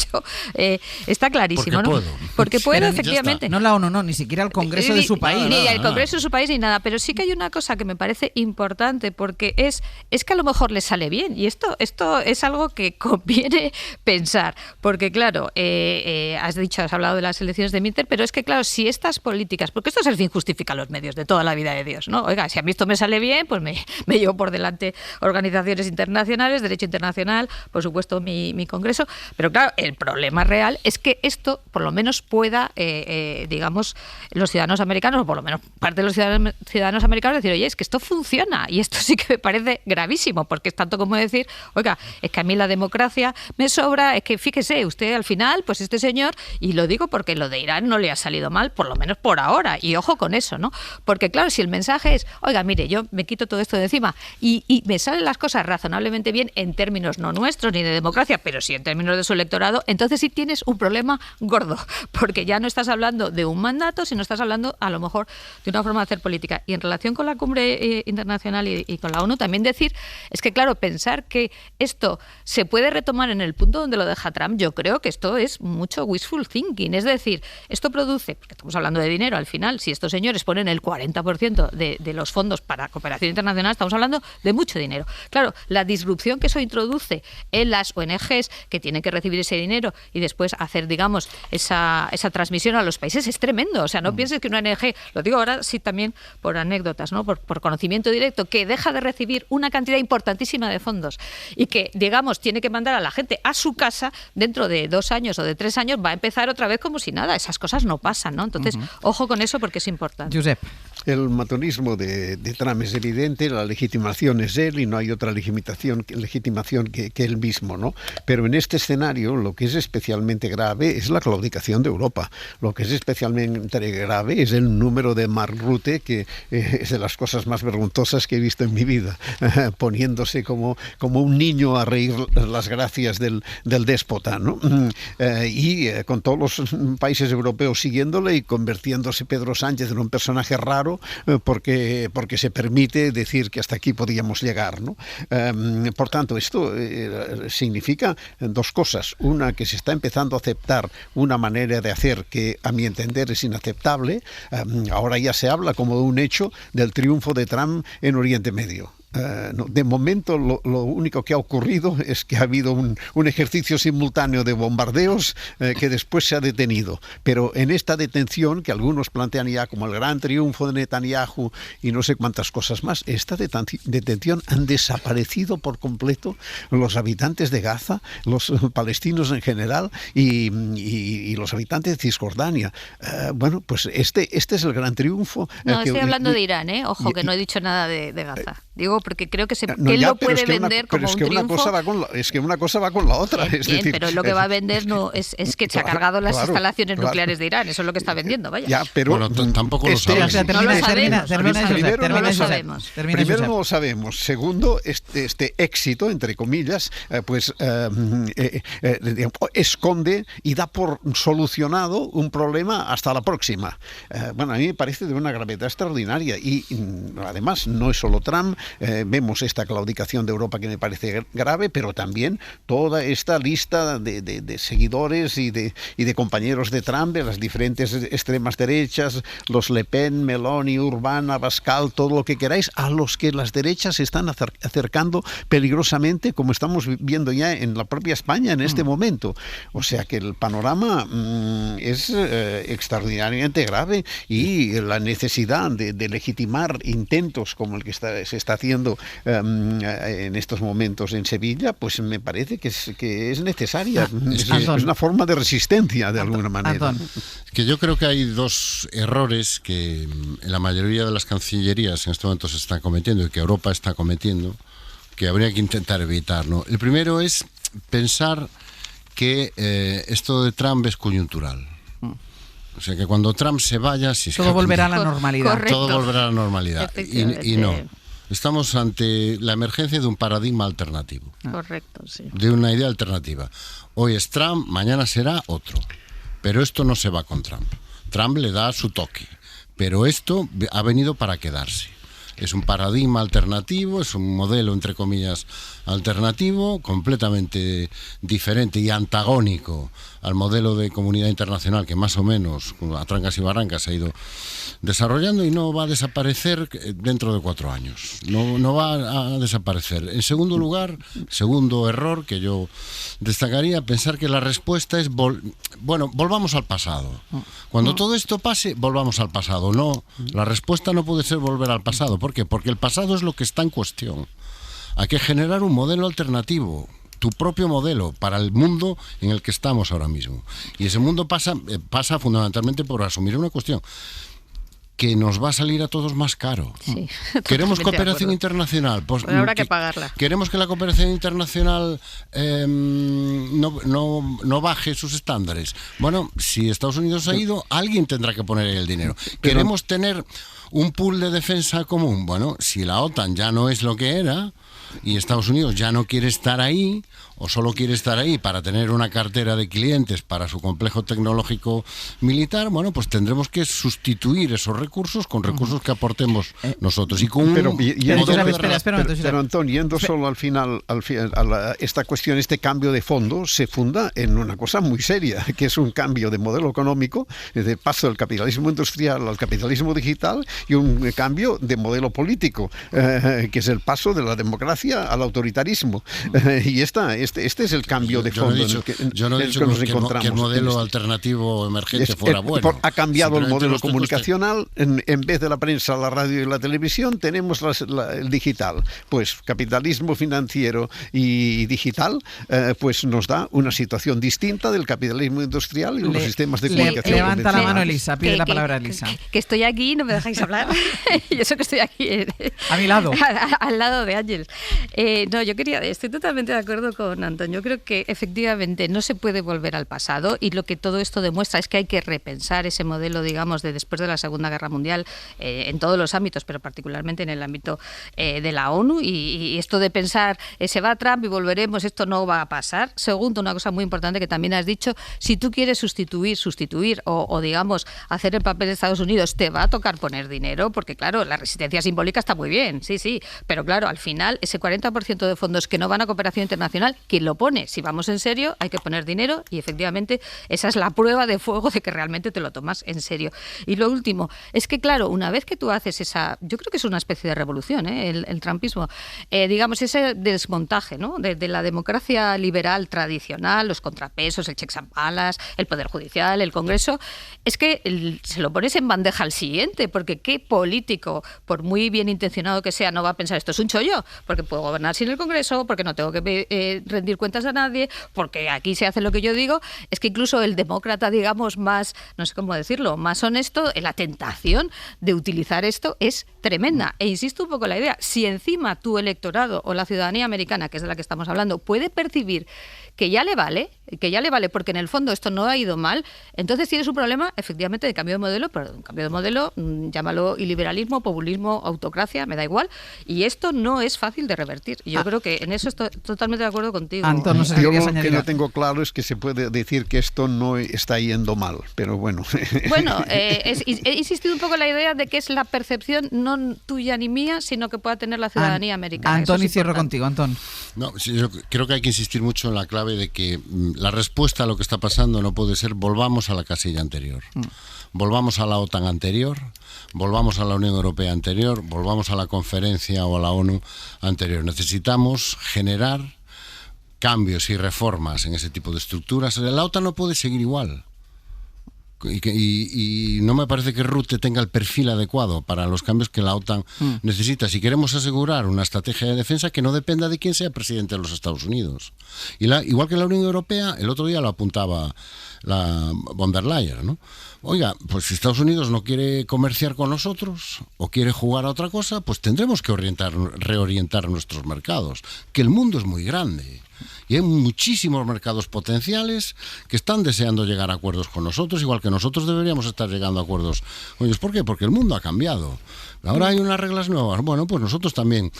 Speaker 13: está clarísimo,
Speaker 5: porque
Speaker 13: ¿no?
Speaker 5: Puedo.
Speaker 13: Porque puedo, efectivamente.
Speaker 3: No la ONU, no, ni siquiera el Congreso de su país.
Speaker 13: Ni el Congreso de su país ni nada, pero sí que hay una cosa que me parece importante, porque es que a lo mejor le sale bien, y esto es algo que conviene pensar, porque claro, has hablado de las elecciones de midterm, pero es que claro, si estas políticas, porque esto es el fin justifica los medios de toda la vida de Dios, ¿no? Oiga, si a mí esto me sale bien, pues me llevo por delante organizaciones internacionales, derecho internacional, por supuesto mi Congreso, pero claro, el problema real es que esto por lo menos pueda, digamos, los ciudadanos americanos, o por lo menos parte de los ciudadanos americanos decir, oye, es que esto funciona, y esto sí que me parece gravísimo, porque es tanto como decir, oiga, es que a mí la democracia me sobra, es que fíjese, usted al final, pues este señor, y lo digo porque lo de Irán no le ha salido mal, por lo menos por ahora, y ojo con eso, ¿no? Porque claro, si el mensaje es, oiga, mire, yo me quito todo esto de encima y me salen las cosas razonablemente bien en términos no nuestros ni de democracia, pero sí en términos de su electorado, entonces sí tienes un problema gordo, porque ya no estás hablando de un mandato, sino estás hablando a lo mejor de una forma de hacer política. Y en relación con la cumbre internacional y con la ONU, también decir, es que claro, pensar que esto se puede retomar en el punto donde lo deja Trump, yo creo que esto es mucho wishful thinking, es decir, esto produce, porque estamos hablando de dinero al final, si estos señores ponen el 40% de los fondos para cooperación internacional, estamos hablando de mucho dinero. Claro, la disrupción que eso introduce en las ONGs que tienen que recibir ese dinero y después hacer, digamos, esa transmisión a los países es tremendo. O sea, no pienses que una ONG, lo digo ahora sí también por anécdotas, ¿no? Por conocimiento directo, que deja de recibir una cantidad importantísima de fondos y que, digamos, tiene que mandar a la gente a su casa dentro de 2 años o de 3 años, va a empezar otra vez como si nada. Esas cosas no pasan, ¿no? Entonces, ojo con eso porque es importante.
Speaker 3: Josep.
Speaker 12: El matonismo de Trump es evidente, la legitimación es él y no hay otra legitimación que él mismo, ¿no? Pero en este escenario lo que es especialmente grave es la claudicación de Europa. Lo que es especialmente grave es el número de Mark Rutte, que es de las cosas más vergonzosas que he visto en mi vida, poniéndose como un niño a reír las gracias del déspota, ¿no? Con todos los países europeos siguiéndole y convirtiéndose Pedro Sánchez en un personaje raro porque se permite decir que hasta aquí podíamos llegar, ¿no? Por tanto, esto significa 2 cosas. Una, que se está empezando a aceptar una manera de hacer que, a mi entender, es inaceptable. Ahora ya se habla como de un hecho del triunfo de Trump en Oriente Medio. No, de momento lo único que ha ocurrido es que ha habido un ejercicio simultáneo de bombardeos que después se ha detenido, pero en esta detención que algunos plantean ya como el gran triunfo de Netanyahu y no sé cuántas cosas más, esta detención han desaparecido por completo los habitantes de Gaza, los palestinos en general y los habitantes de Cisjordania. Bueno, pues este es el gran triunfo.
Speaker 13: No, estoy hablando de Irán, ojo, que no he dicho nada de Gaza. Digo, porque creo que él lo puede vender como un triunfo.
Speaker 12: Es que una cosa va con la otra.
Speaker 13: Bien,
Speaker 12: es decir,
Speaker 13: pero lo que va a vender no es que se ha cargado las instalaciones nucleares de Irán. Eso es lo que está vendiendo, vaya.
Speaker 12: Ya, pero
Speaker 5: bueno, tampoco lo sabemos.
Speaker 12: Primero no lo sabemos. Segundo, este éxito, entre comillas, esconde y da por solucionado un problema hasta la próxima. Bueno, a mí me parece de una gravedad extraordinaria y además no es solo Trump. Vemos esta claudicación de Europa que me parece grave, pero también toda esta lista de seguidores y de compañeros de Trump, de las diferentes extremas derechas, los Le Pen, Meloni, Urbana, Abascal, todo lo que queráis, a los que las derechas se están acercando peligrosamente, como estamos viendo ya en la propia España en este momento. O sea que el panorama es extraordinariamente grave y la necesidad de legitimar intentos como el que se está haciendo en estos momentos en Sevilla, pues me parece que es necesaria. Es una forma de resistencia de alguna manera.
Speaker 5: Que yo creo que hay 2 errores que en la mayoría de las cancillerías en este momento se están cometiendo y que Europa está cometiendo, que habría que intentar evitar, ¿no? El primero es pensar que esto de Trump es coyuntural. O sea, que cuando Trump se vaya...
Speaker 3: todo volverá a la normalidad.
Speaker 13: Correcto.
Speaker 5: Todo volverá a la normalidad. Y no. Estamos ante la emergencia de un paradigma alternativo.
Speaker 13: Correcto, sí.
Speaker 5: De una idea alternativa. Hoy es Trump, mañana será otro. Pero esto no se va con Trump. Trump le da su toque. Pero esto ha venido para quedarse. Es un paradigma alternativo, es un modelo, entre comillas, alternativo, completamente diferente y antagónico al modelo de comunidad internacional que más o menos, a trancas y barrancas, se ha ido desarrollando y no va a desaparecer dentro de 4 años. No va a desaparecer. En segundo lugar, segundo error que yo destacaría, pensar que la respuesta es, volvamos al pasado. Cuando todo esto pase, volvamos al pasado. No, la respuesta no puede ser volver al pasado, ¿Por qué? Porque el pasado es lo que está en cuestión. Hay que generar un modelo alternativo, tu propio modelo para el mundo en el que estamos ahora mismo. Y ese mundo pasa fundamentalmente por asumir una cuestión que nos va a salir a todos más caro.
Speaker 13: Sí,
Speaker 5: ¿Queremos cooperación internacional?
Speaker 13: Pues habrá que pagarla.
Speaker 5: ¿Queremos que la cooperación internacional no baje sus estándares? Bueno, si Estados Unidos ha ido, alguien tendrá que poner el dinero. ¿Queremos tener un pool de defensa común? Bueno, si la OTAN ya no es lo que era y Estados Unidos ya no quiere estar ahí, o solo quiere estar ahí para tener una cartera de clientes para su complejo tecnológico militar, bueno, pues tendremos que sustituir esos recursos con recursos que aportemos nosotros. Y con
Speaker 12: pero Antón, yendo solo al final, esta cuestión, este cambio de fondo se funda en una cosa muy seria, que es un cambio de modelo económico, de paso del capitalismo industrial al capitalismo digital, y un cambio de modelo político, que es el paso de la democracia al autoritarismo. Y este es el cambio de fondo.
Speaker 5: Yo no he dicho que el modelo alternativo emergente fuera bueno.
Speaker 12: Ha cambiado el modelo comunicacional. En vez de la prensa, la radio y la televisión, tenemos el digital. Pues capitalismo financiero y digital pues nos da una situación distinta del capitalismo industrial y los sistemas de comunicación.
Speaker 3: Levanta la mano Elisa, pide la palabra Elisa.
Speaker 13: Que estoy aquí, no me dejáis hablar. Y eso que estoy aquí.
Speaker 3: A mi lado.
Speaker 13: Al lado de Ángel. Estoy totalmente de acuerdo con Antón. Yo creo que efectivamente no se puede volver al pasado, y lo que todo esto demuestra es que hay que repensar ese modelo, digamos, de después de la Segunda Guerra Mundial en todos los ámbitos, pero particularmente en el ámbito de la ONU, y esto de pensar se va Trump y volveremos, esto no va a pasar. Segundo, una cosa muy importante que también has dicho, si tú quieres sustituir o digamos hacer el papel de Estados Unidos, te va a tocar poner dinero, porque claro, la resistencia simbólica está muy bien, sí, pero claro, al final ese 40% de fondos que no van a cooperación internacional, ¿quién lo pone? Si vamos en serio, hay que poner dinero, y efectivamente esa es la prueba de fuego de que realmente te lo tomas en serio. Y lo último, es que claro, una vez que tú haces yo creo que es una especie de revolución, el trumpismo, digamos, ese desmontaje, ¿no?, de la democracia liberal tradicional, los contrapesos, el checks and balances, el Poder Judicial, el Congreso, es que se lo pones en bandeja al siguiente, porque qué político, por muy bien intencionado que sea, no va a pensar esto es un chollo, porque puedo gobernar sin el Congreso, porque no tengo que rendir cuentas a nadie, porque aquí se hace lo que yo digo. Es que incluso el demócrata, digamos, más, no sé cómo decirlo, más honesto, la tentación de utilizar esto es tremenda. E insisto un poco en la idea, si encima tu electorado o la ciudadanía americana, que es de la que estamos hablando, puede percibir que ya le vale, porque en el fondo esto no ha ido mal, entonces tienes un problema efectivamente de cambio de modelo, pero un cambio de modelo, llámalo iliberalismo, populismo, autocracia, me da igual, y esto no es fácil de revertir. Y yo creo que en eso estoy totalmente de acuerdo contigo.
Speaker 3: Antón, no sé si
Speaker 12: yo lo que no tengo claro es que se puede decir que esto no está yendo mal, pero bueno.
Speaker 13: Bueno, he insistido un poco en la idea de que es la percepción no tuya ni mía, sino que pueda tener la ciudadanía americana.
Speaker 3: Antón, y cierro contigo, Antón.
Speaker 5: No, sí, yo creo que hay que insistir mucho en la clave de que la respuesta a lo que está pasando no puede ser volvamos a la casilla anterior. Volvamos a la OTAN anterior, volvamos a la Unión Europea anterior, volvamos a la conferencia o a la ONU anterior. Necesitamos generar cambios y reformas en ese tipo de estructuras. La OTAN no puede seguir igual. Y no me parece que Rutte tenga el perfil adecuado para los cambios que la OTAN necesita. Si queremos asegurar una estrategia de defensa que no dependa de quién sea presidente de los Estados Unidos. Igual que la Unión Europea, el otro día lo apuntaba la von der Leyen, ¿no? Oiga, pues si Estados Unidos no quiere comerciar con nosotros o quiere jugar a otra cosa, pues tendremos que reorientar nuestros mercados, que el mundo es muy grande. Y hay muchísimos mercados potenciales que están deseando llegar a acuerdos con nosotros, igual que nosotros deberíamos estar llegando a acuerdos con ellos. ¿Por qué? Porque el mundo ha cambiado. Ahora hay unas reglas nuevas. Bueno, pues nosotros también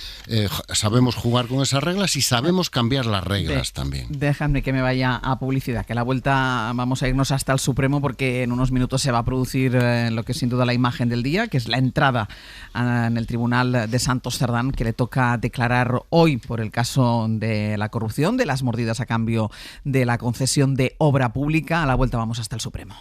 Speaker 5: sabemos jugar con esas reglas y sabemos cambiar las reglas también.
Speaker 3: Déjame que me vaya a publicidad, que a la vuelta vamos a irnos hasta el Supremo, porque en unos minutos se va a producir lo que es sin duda la imagen del día, que es la entrada en el Tribunal de Santos Cerdán, que le toca declarar hoy por el caso de la corrupción, de las mordidas a cambio de la concesión de obra pública. A la vuelta vamos hasta el Supremo.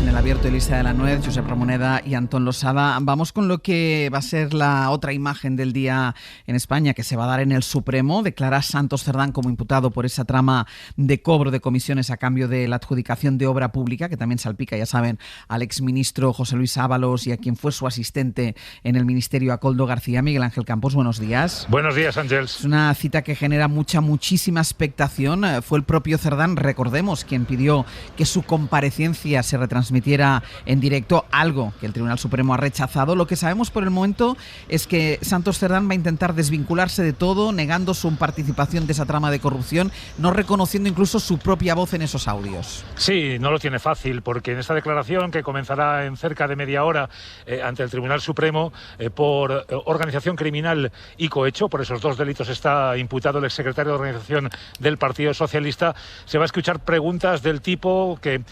Speaker 3: en el abierto Elisa de la Nuez, Josep Ramoneda y Antón Losada. Vamos con lo que va a ser la otra imagen del día en España, que se va a dar en el Supremo. Declara Santos Cerdán como imputado por esa trama de cobro de comisiones a cambio de la adjudicación de obra pública, que también salpica, ya saben, al exministro José Luis Ábalos y a quien fue su asistente en el ministerio, a Koldo García. Miguel Ángel Campos, buenos días.
Speaker 17: Buenos días, Ángels.
Speaker 3: Es una cita que genera muchísima expectación. Fue el propio Cerdán, recordemos, quien pidió que su comparecencia se retransmitiera en directo, algo que el Tribunal Supremo ha rechazado. Lo que sabemos por el momento es que Santos Cerdán va a intentar desvincularse de todo, negando su participación de esa trama de corrupción, no reconociendo incluso su propia voz en esos audios.
Speaker 17: Sí, no lo tiene fácil, porque en esta declaración, que comenzará en cerca de media hora ante el Tribunal Supremo por organización criminal y cohecho, por esos dos delitos está imputado el exsecretario de Organización del Partido Socialista, se va a escuchar preguntas del tipo que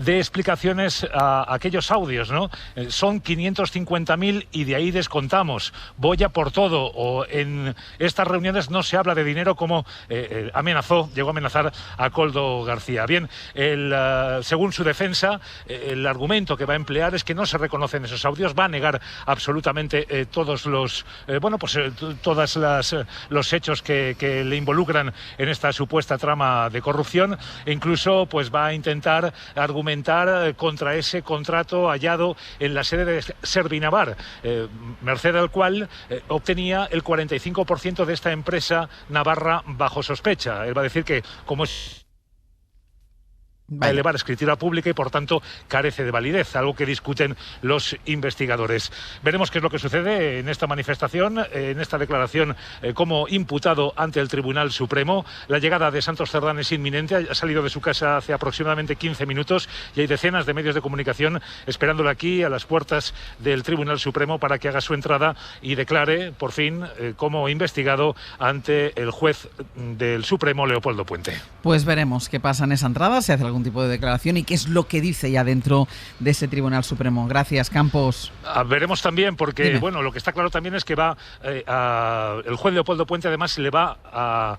Speaker 17: de explicaciones a aquellos audios, ¿no? Son 550.000 y de ahí descontamos. Voy a por todo. O en estas reuniones no se habla de dinero, como llegó a amenazar a Koldo García. Bien, según su defensa, el argumento que va a emplear es que no se reconocen esos audios, va a negar absolutamente todos los los hechos que le involucran en esta supuesta trama de corrupción, e incluso pues va a intentar argumentar contra ese contrato hallado en la sede de Servinavar, merced al cual obtenía el 45% de esta empresa navarra bajo sospecha. Él va a decir que como es a elevar escritura pública y por tanto carece de validez, algo que discuten los investigadores. Veremos qué es lo que sucede en esta manifestación, en esta declaración como imputado ante el Tribunal Supremo. La llegada de Santos Cerdán es inminente, ha salido de su casa hace aproximadamente 15 minutos y hay decenas de medios de comunicación esperándolo aquí a las puertas del Tribunal Supremo para que haga su entrada y declare por fin como investigado ante el juez del Supremo, Leopoldo Puente.
Speaker 3: Pues veremos qué pasa en esa entrada, si hace algún tipo de declaración y qué es lo que dice ya dentro de ese Tribunal Supremo. Gracias, Campos.
Speaker 17: Veremos también, porque lo que está claro también es que el juez Leopoldo Puente además le va a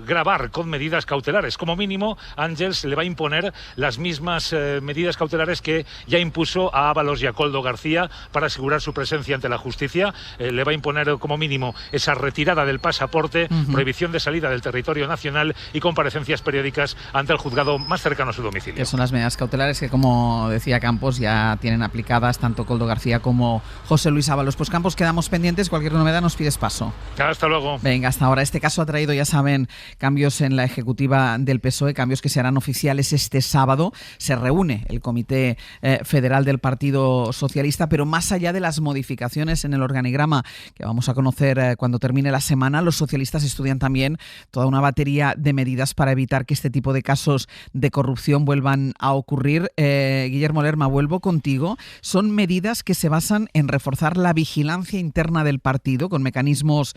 Speaker 17: grabar con medidas cautelares. Como mínimo, Ángels le va a imponer las mismas medidas cautelares que ya impuso a Ábalos y a Koldo García para asegurar su presencia ante la justicia. Le va a imponer como mínimo esa retirada del pasaporte, prohibición de salida del territorio nacional y comparecencias periódicas ante el juzgado más cercano a su domicilio.
Speaker 3: Que son las medidas cautelares que, como decía Campos, ya tienen aplicadas tanto Koldo García como José Luis Ábalos. Pues Campos, quedamos pendientes, cualquier novedad nos pides paso.
Speaker 17: Hasta luego.
Speaker 3: Venga, hasta ahora. Este caso ha traído, ya saben, cambios en la ejecutiva del PSOE, cambios que se harán oficiales este sábado. Se reúne el Comité Federal del Partido Socialista, pero más allá de las modificaciones en el organigrama que vamos a conocer cuando termine la semana, los socialistas estudian también toda una batería de medidas para evitar que este tipo de casos de corrupción vuelvan a ocurrir. Guillermo Lerma, vuelvo contigo. Son medidas que se basan en reforzar la vigilancia interna del partido con mecanismos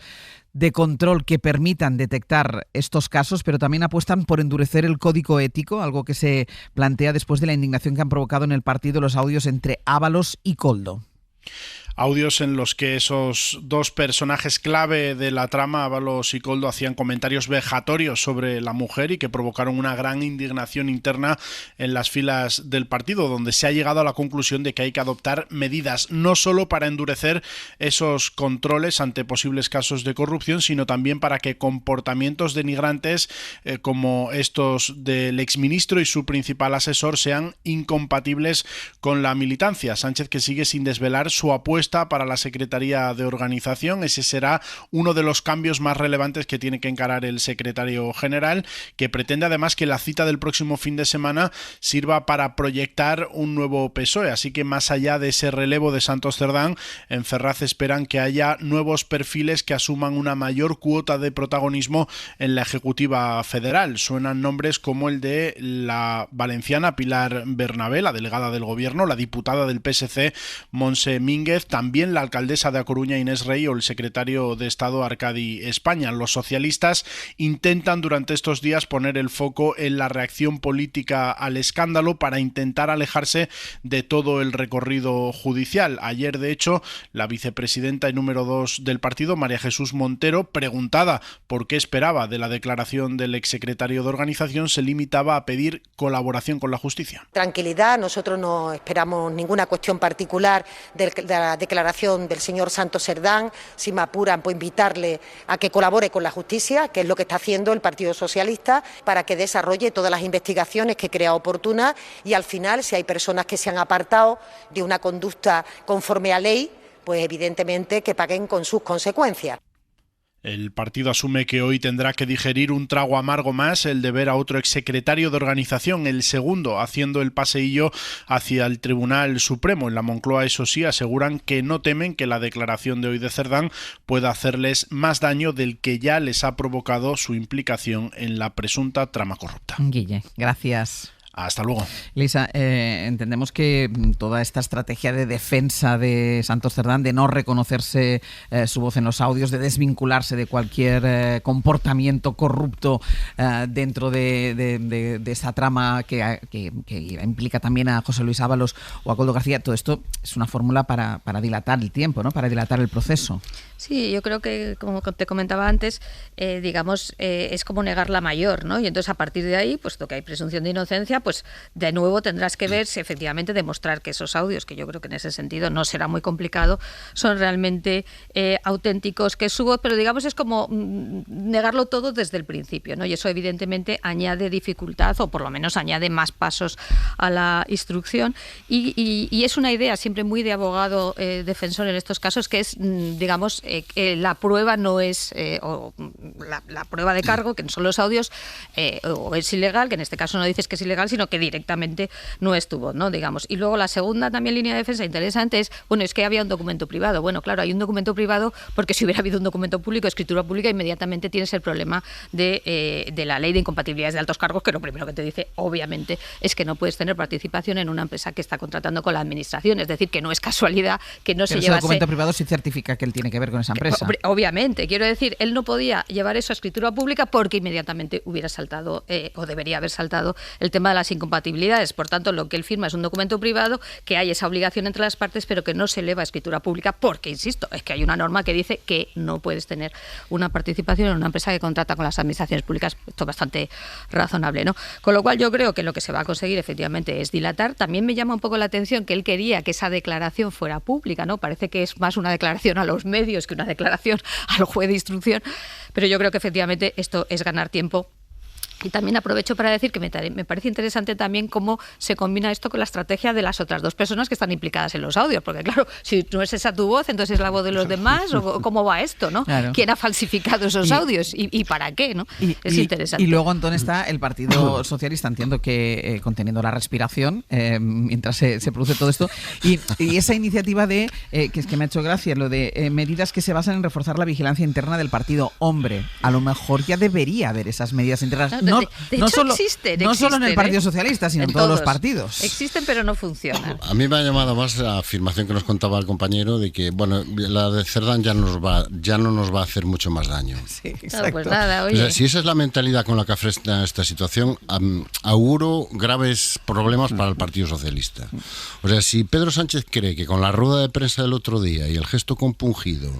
Speaker 3: de control que permitan detectar estos casos, pero también apuestan por endurecer el código ético, algo que se plantea después de la indignación que han provocado en el partido los audios entre Ábalos y Koldo.
Speaker 14: Audios en los que esos dos personajes clave de la trama, Ábalos y Koldo, hacían comentarios vejatorios sobre la mujer y que provocaron una gran indignación interna en las filas del partido, donde se ha llegado a la conclusión de que hay que adoptar medidas no solo para endurecer esos controles ante posibles casos de corrupción, sino también para que comportamientos denigrantes como estos del exministro y su principal asesor sean incompatibles con la militancia. Sánchez, que sigue sin desvelar su apuesta para la Secretaría de Organización. Ese será uno de los cambios más relevantes que tiene que encarar el secretario general, que pretende además que la cita del próximo fin de semana sirva para proyectar un nuevo PSOE. Así que más allá de ese relevo de Santos Cerdán, en Ferraz esperan que haya nuevos perfiles que asuman una mayor cuota de protagonismo en la Ejecutiva Federal. Suenan nombres como el de la valenciana Pilar Bernabé, la delegada del Gobierno, la diputada del PSC Montse Mínguez, también la alcaldesa de A Coruña, Inés Rey, o el secretario de Estado, Arcadi España. Los socialistas intentan durante estos días poner el foco en la reacción política al escándalo para intentar alejarse de todo el recorrido judicial. Ayer, de hecho, la vicepresidenta y número 2 del partido, María Jesús Montero, preguntada por qué esperaba de la declaración del exsecretario de organización, se limitaba a pedir colaboración con la justicia.
Speaker 18: Tranquilidad, nosotros no esperamos ninguna cuestión particular de la declaración del señor Santos Cerdán. Si me apuran, pues invitarle a que colabore con la justicia, que es lo que está haciendo el Partido Socialista, para que desarrolle todas las investigaciones que crea oportunas y al final, si hay personas que se han apartado de una conducta conforme a ley, pues evidentemente que paguen con sus consecuencias.
Speaker 14: El partido asume que hoy tendrá que digerir un trago amargo más, el de ver a otro exsecretario de organización, el segundo, haciendo el paseillo hacia el Tribunal Supremo. En la Moncloa, eso sí, aseguran que no temen que la declaración de hoy de Cerdán pueda hacerles más daño del que ya les ha provocado su implicación en la presunta trama corrupta.
Speaker 3: Guille, gracias.
Speaker 14: Hasta luego.
Speaker 3: Lisa, entendemos que toda esta estrategia de defensa de Santos Cerdán, de no reconocerse su voz en los audios, de desvincularse de cualquier comportamiento corrupto dentro de esa trama que implica también a José Luis Ábalos o a Koldo García, todo esto es una fórmula para dilatar el tiempo, ¿no? Para dilatar el proceso.
Speaker 13: Sí, yo creo que, como te comentaba antes, es como negar la mayor, ¿no? Y entonces, a partir de ahí, puesto que hay presunción de inocencia, pues de nuevo tendrás que ver si efectivamente demostrar que esos audios, que yo creo que en ese sentido no será muy complicado, son realmente auténticos, que es su voz, pero digamos es como negarlo todo desde el principio, ¿no? Y eso evidentemente añade dificultad, o por lo menos añade más pasos a la instrucción, y es una idea siempre muy de abogado defensor en estos casos, que es, digamos, la prueba no es, o la prueba de cargo, que no son los audios, o es ilegal, que en este caso no dices que es ilegal, sino que directamente no es tu voz, ¿no? Digamos. Y luego la segunda también línea de defensa interesante es, bueno, es que había un documento privado. Bueno, claro, hay un documento privado porque si hubiera habido un documento público, escritura pública, inmediatamente tienes el problema de la ley de incompatibilidades de altos cargos, que lo primero que te dice, obviamente, es que no puedes tener participación en una empresa que está contratando con la administración. Es decir, que no es casualidad que no se llevase...
Speaker 3: Ese documento privado sí certifica que él tiene que ver con esa empresa.
Speaker 13: Obviamente, quiero decir, él no podía llevar eso a escritura pública porque inmediatamente hubiera saltado, o debería haber saltado, el tema de las incompatibilidades. Por tanto, lo que él firma es un documento privado, que hay esa obligación entre las partes, pero que no se eleva a escritura pública porque, insisto, es que hay una norma que dice que no puedes tener una participación en una empresa que contrata con las administraciones públicas. Esto es bastante razonable, ¿no? Con lo cual yo creo que lo que se va a conseguir efectivamente es dilatar. También me llama un poco la atención que él quería que esa declaración fuera pública, ¿no? Parece que es más una declaración a los medios que una declaración al juez de instrucción, pero yo creo que efectivamente esto es ganar tiempo. Y también aprovecho para decir que me parece interesante también cómo se combina esto con la estrategia de las otras dos personas que están implicadas en los audios, porque claro, si no es esa tu voz, entonces es la voz de los demás, o cómo va esto, ¿no? Claro. ¿Quién ha falsificado esos audios y para qué, ¿no? Es interesante.
Speaker 3: Y luego, Antón, está el Partido Socialista, entiendo que conteniendo la respiración mientras se produce todo esto, y esa iniciativa de, que es que me ha hecho gracia, lo de medidas que se basan en reforzar la vigilancia interna del partido. Hombre, a lo mejor ya debería haber esas medidas internas.
Speaker 13: De hecho, existen,
Speaker 3: solo en el Partido Socialista, sino en todos los partidos.
Speaker 13: Existen, pero no funcionan.
Speaker 5: A mí me ha llamado más la afirmación que nos contaba el compañero de que, bueno, la de Cerdán ya no nos va a hacer mucho más daño.
Speaker 3: Sí, exacto.
Speaker 13: Pues nada, oye.
Speaker 5: O sea, si esa es la mentalidad con la que afronta esta situación, auguro graves problemas para el Partido Socialista. O sea, si Pedro Sánchez cree que con la rueda de prensa del otro día y el gesto compungido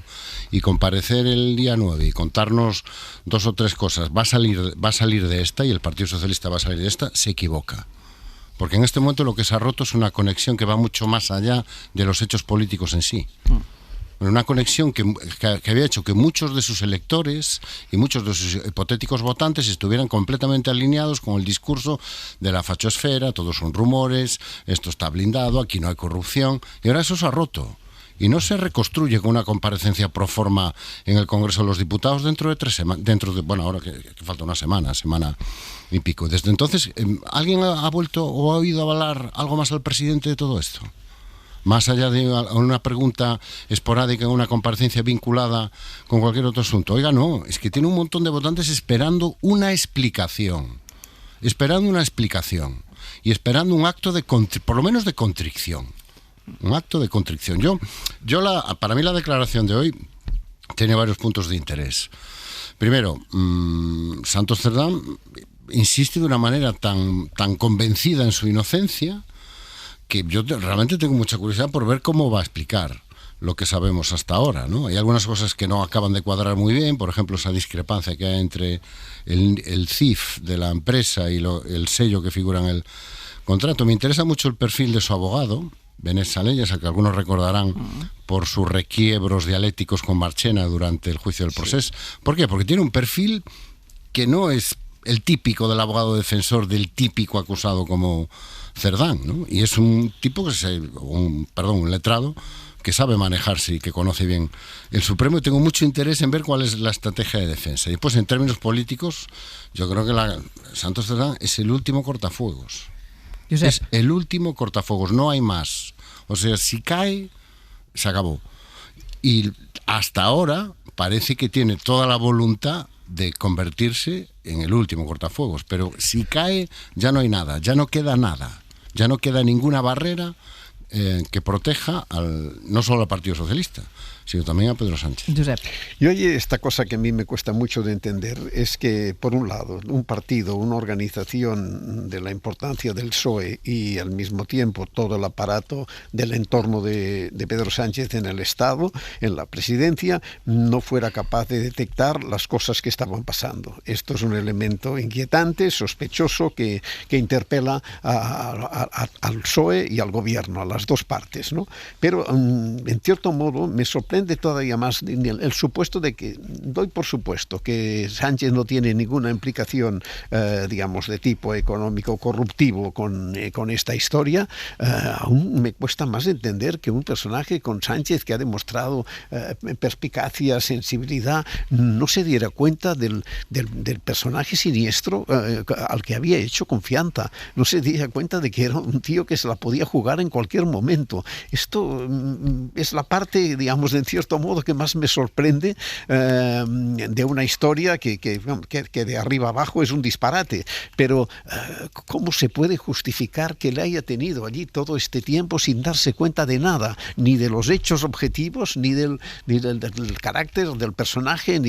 Speaker 5: y comparecer el día 9 y contarnos 2 o 3 cosas, va a salir de esta y el Partido Socialista va a salir de esta, se equivoca. Porque en este momento lo que se ha roto es una conexión que va mucho más allá de los hechos políticos en sí. Una conexión que había hecho que muchos de sus electores y muchos de sus hipotéticos votantes estuvieran completamente alineados con el discurso de la fachosfera, todos son rumores, esto está blindado, aquí no hay corrupción, y ahora eso se ha roto. Y no se reconstruye con una comparecencia pro forma en el Congreso de los Diputados dentro de 3 semanas, ahora que falta una semana y pico. Desde entonces, ¿alguien ha vuelto o ha oído avalar algo más al presidente de todo esto? Más allá de una pregunta esporádica en una comparecencia vinculada con cualquier otro asunto. Oiga, no, es que tiene un montón de votantes esperando una explicación. Y esperando un acto por lo menos de contrición. un acto de contrición. Para mí la declaración de hoy tiene varios puntos de interés. Primero, Santos Cerdán insiste de una manera tan convencida en su inocencia que yo realmente tengo mucha curiosidad por ver cómo va a explicar lo que sabemos hasta ahora, ¿no? Hay algunas cosas que no acaban de cuadrar muy bien, por ejemplo, esa discrepancia que hay entre el CIF de la empresa y el sello que figura en el contrato. Me interesa mucho el perfil de su abogado, Benet Salellas, al que algunos recordarán por sus requiebros dialécticos con Marchena durante el juicio del Procés. ¿Por qué? Porque tiene un perfil que no es el típico del abogado defensor del típico acusado como Cerdán, ¿no? Y es un tipo un letrado que sabe manejarse y que conoce bien el Supremo, y tengo mucho interés en ver cuál es la estrategia de defensa. Y después, en términos políticos, yo creo que Santos Cerdán es el último cortafuegos. Es el último cortafuegos, no hay más. O sea, si cae, se acabó. Y hasta ahora parece que tiene toda la voluntad de convertirse en el último cortafuegos, pero si cae ya no hay nada, ya no queda nada, ya no queda ninguna barrera que proteja no solo al Partido Socialista, sino también a Pedro Sánchez.
Speaker 3: Josep.
Speaker 12: Y oye, esta cosa que a mí me cuesta mucho de entender es que, por un lado, un partido, una organización de la importancia del PSOE y al mismo tiempo todo el aparato del entorno de Pedro Sánchez en el Estado, en la presidencia, no fuera capaz de detectar las cosas que estaban pasando. Esto es un elemento inquietante, sospechoso, que interpela al PSOE y al gobierno, a las dos partes, ¿no? Pero, en cierto modo, me sorprende todavía más el supuesto de que, doy por supuesto que Sánchez no tiene ninguna implicación, digamos, de tipo económico corruptivo con esta historia. Aún me cuesta más entender que un personaje con Sánchez, que ha demostrado perspicacia, sensibilidad, no se diera cuenta del personaje siniestro al que había hecho confianza, no se diera cuenta de que era un tío que se la podía jugar en cualquier momento. Esto es la parte, digamos, en cierto modo que más me sorprende de una historia que de arriba abajo es un disparate, pero ¿cómo se puede justificar que le haya tenido allí todo este tiempo sin darse cuenta de nada, ni de los hechos objetivos, ni del carácter del personaje,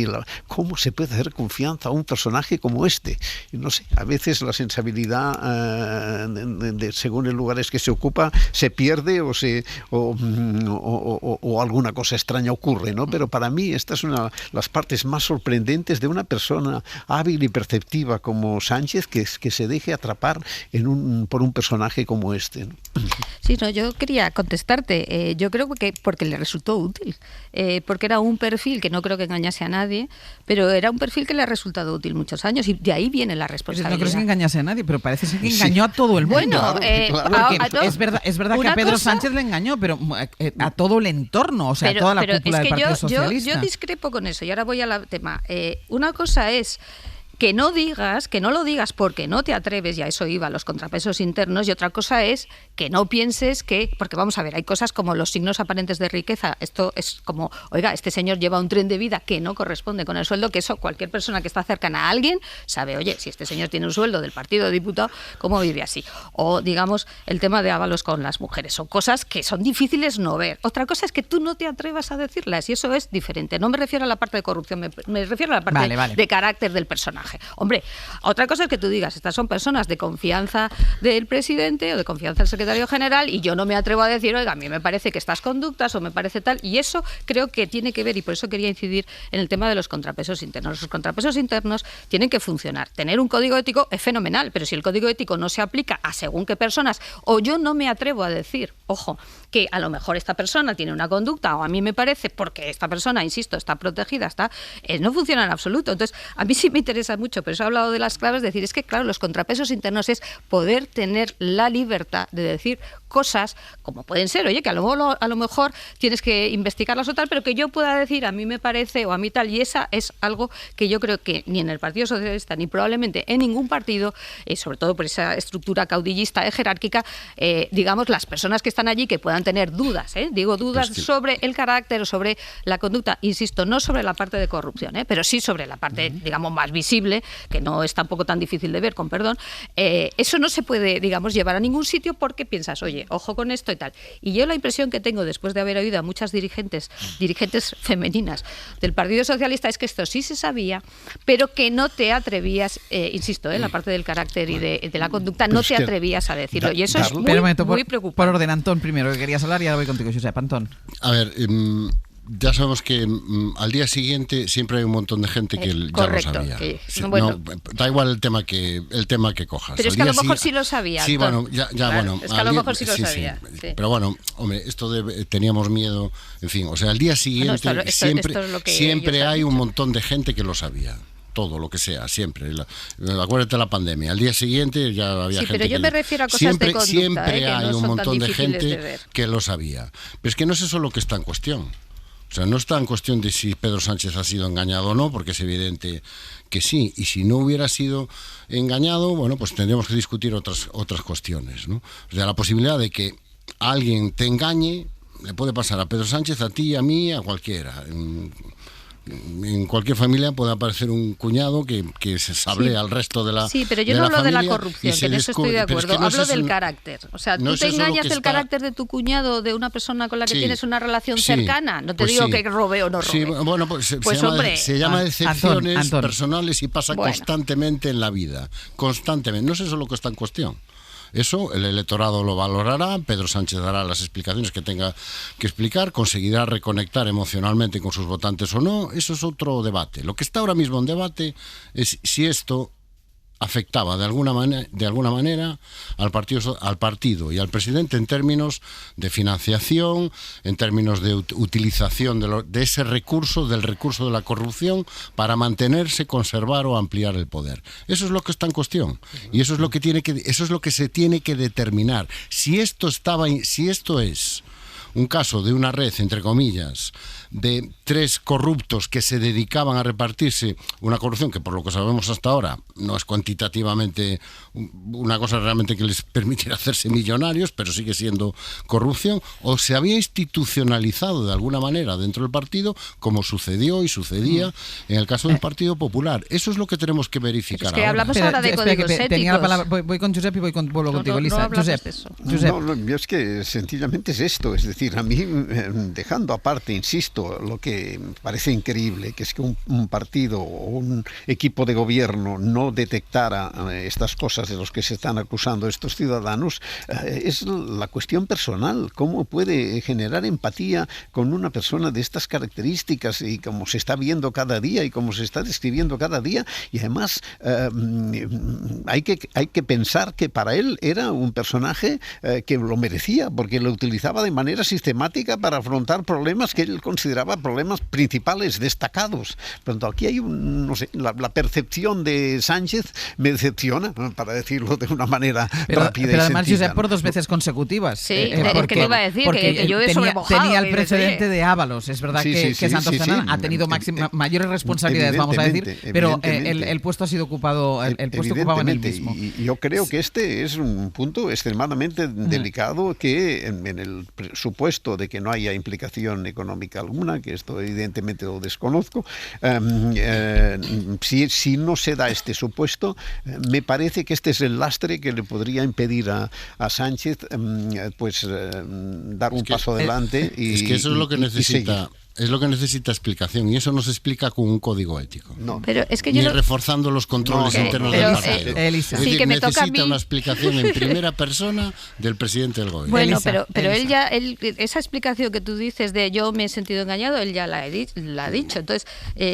Speaker 12: cómo se puede hacer confianza a un personaje como este? No sé, a veces la sensibilidad según el lugares que se ocupa se pierde o alguna cosa extraña ocurre, ¿no? Pero para mí esta es una de las partes más sorprendentes de una persona hábil y perceptiva como Sánchez, que se deje atrapar por un personaje como este, ¿no?
Speaker 13: Sí, no, yo quería contestarte. Yo creo que porque le resultó útil, porque era un perfil que no creo que engañase a nadie, pero era un perfil que le ha resultado útil muchos años, y de ahí viene la responsabilidad.
Speaker 3: No creo que engañase a nadie, pero parece ser que engañó a todo el mundo.
Speaker 13: Bueno,
Speaker 3: es verdad que a Pedro Sánchez le engañó, pero a todo el entorno, o sea, a toda la cúpula del Partido Socialista.
Speaker 13: Yo discrepo con eso, y ahora voy al tema. Una cosa es que no lo digas porque no te atreves, y a eso iba, los contrapesos internos, y otra cosa es que no pienses porque vamos a ver, hay cosas como los signos aparentes de riqueza. Esto es como, oiga, este señor lleva un tren de vida que no corresponde con el sueldo, que eso cualquier persona que está cercana a alguien sabe, oye, si este señor tiene un sueldo del partido de diputado, ¿cómo vive así? O, digamos, el tema de ávalos con las mujeres. Son cosas que son difíciles no ver. Otra cosa es que tú no te atrevas a decirlas, y eso es diferente. No me refiero a la parte de corrupción, me refiero a la parte de carácter del personaje. Hombre, otra cosa es que tú digas, estas son personas de confianza del presidente o de confianza del secretario general, y yo no me atrevo a decir, oiga, a mí me parece que estas conductas o me parece tal, y eso creo que tiene que ver, y por eso quería incidir en el tema de los contrapesos internos. Los contrapesos internos tienen que funcionar. Tener un código ético es fenomenal, pero si el código ético no se aplica a según qué personas, o yo no me atrevo a decir, ojo, que a lo mejor esta persona tiene una conducta, o a mí me parece, porque esta persona, insisto, está protegida, no funciona en absoluto. Entonces, a mí sí me interesa mucho, pero eso he hablado de las claves, decir, es que claro, los contrapesos internos es poder tener la libertad de decir cosas como pueden ser, oye, que a lo mejor tienes que investigarlas o tal, pero que yo pueda decir, a mí me parece, o a mí tal, y esa es algo que yo creo que ni en el Partido Socialista, ni probablemente en ningún partido, sobre todo por esa estructura caudillista jerárquica, digamos, las personas que están allí, que puedan puedan tener dudas, digo dudas sobre el carácter o sobre la conducta, insisto, no sobre la parte de corrupción, pero sí sobre la parte, digamos, más visible, que no es tampoco tan difícil de ver, con perdón. Eso no se puede, digamos, llevar a ningún sitio porque piensas, oye, ojo con esto y tal. Y yo la impresión que tengo después de haber oído a muchas dirigentes femeninas del Partido Socialista es que esto sí se sabía, pero que no te atrevías, insisto, la parte del carácter y de la conducta, no te atrevías a decirlo. Y eso es muy preocupante.
Speaker 3: Por orden, Antón, primero, que querías hablar y ahora voy contigo, Josep. Antón.
Speaker 5: A ver, ya sabemos que al día siguiente siempre hay un montón de gente que ya lo sabía. Da igual el tema que cojas.
Speaker 13: Pero es que a lo mejor sí lo sabía.
Speaker 5: Sí, bueno, bueno.
Speaker 13: Es que a lo mejor sí lo sabía.
Speaker 5: Sí. Pero bueno, hombre, teníamos miedo, en fin, o sea, al día siguiente siempre hay un montón de gente que lo sabía. Todo lo que sea, siempre. Acuérdate de la pandemia. Al día siguiente ya había gente.
Speaker 13: Pero yo me refiero a cosas de conducta,
Speaker 5: siempre hay
Speaker 13: no
Speaker 5: un montón de gente
Speaker 13: de
Speaker 5: que lo sabía. Pero es que no es eso lo que está en cuestión. O sea, no está en cuestión de si Pedro Sánchez ha sido engañado o no, porque es evidente que sí. Y si no hubiera sido engañado, bueno, pues tendríamos que discutir otras cuestiones, ¿no? O sea, la posibilidad de que alguien te engañe le puede pasar a Pedro Sánchez, a ti, a mí, a cualquiera. En cualquier familia puede aparecer un cuñado que se sablea al resto de la
Speaker 13: Sí, pero yo no hablo de la corrupción, que en eso estoy de acuerdo. Hablo del carácter. O sea, tú te engañas del carácter de tu cuñado o de una persona con la que tienes una relación cercana. No te digo que robe o no robe.
Speaker 5: Sí, bueno, pues se llama decepciones personales y pasa constantemente en la vida. Constantemente. No es eso lo que está en cuestión. Eso el electorado lo valorará, Pedro Sánchez dará las explicaciones que tenga que explicar, conseguirá reconectar emocionalmente con sus votantes o no, eso es otro debate. Lo que está ahora mismo en debate es si esto afectaba de alguna manera al partido y al presidente en términos de financiación, en términos de utilización de ese recurso, del recurso de la corrupción, para mantenerse, conservar o ampliar el poder. Eso es lo que está en cuestión y eso es lo que se tiene que determinar. Si esto es un caso de una red, entre comillas, de 3 corruptos que se dedicaban a repartirse una corrupción que, por lo que sabemos hasta ahora, no es cuantitativamente una cosa realmente que les permitiera hacerse millonarios, pero sigue siendo corrupción, o se había institucionalizado de alguna manera dentro del partido, como sucedió y sucedía en el caso del Partido Popular. Eso es lo que tenemos que verificar.
Speaker 13: Es que hablamos ahora de códigos éticos.
Speaker 3: Tenía la palabra, voy con Josep y vuelvo contigo, Lisa. Josep.
Speaker 12: No, es que sencillamente es esto, es decir, a mí, dejando aparte, insisto, lo que parece increíble, que es que un partido o un equipo de gobierno no detectara estas cosas de los que se están acusando estos ciudadanos, es la cuestión personal. ¿Cómo puede generar empatía con una persona de estas características y como se está viendo cada día y como se está describiendo cada día? Y además hay que pensar que para él era un personaje que lo merecía, porque lo utilizaba de manera sistemática para afrontar problemas que él consideraba problemas principales, destacados. Pero aquí hay la percepción de Sánchez me decepciona, para decirlo de una manera rápida
Speaker 3: pero
Speaker 12: y
Speaker 3: además,
Speaker 12: sencilla,
Speaker 3: Josep, por 2 veces consecutivas.
Speaker 13: Sí, porque te iba a decir que llueve sobre mojado.
Speaker 3: Tenía el precedente de Ábalos. Es verdad que Santos Fernán ha tenido mayores responsabilidades, vamos a decir, pero el puesto ha sido ocupado, el puesto ocupado en el mismo.
Speaker 12: Y yo creo que este es un punto extremadamente delicado, que en el supuesto de que no haya implicación económica alguna, que esto evidentemente lo desconozco, si no se da este supuesto, me parece que este es el lastre que le podría impedir a Sánchez dar un paso adelante.
Speaker 5: Es que eso es lo que necesita. Es lo que necesita explicación, y eso no se explica con un código ético.
Speaker 12: No.
Speaker 13: Pero es que
Speaker 5: ni reforzando los controles internos del partido.
Speaker 13: Sí, que me toca
Speaker 5: necesita
Speaker 13: a mí
Speaker 5: una explicación en primera persona del presidente del gobierno.
Speaker 13: Bueno, pero esa explicación que tú dices de yo me he sentido engañado, él ya la ha dicho. Entonces,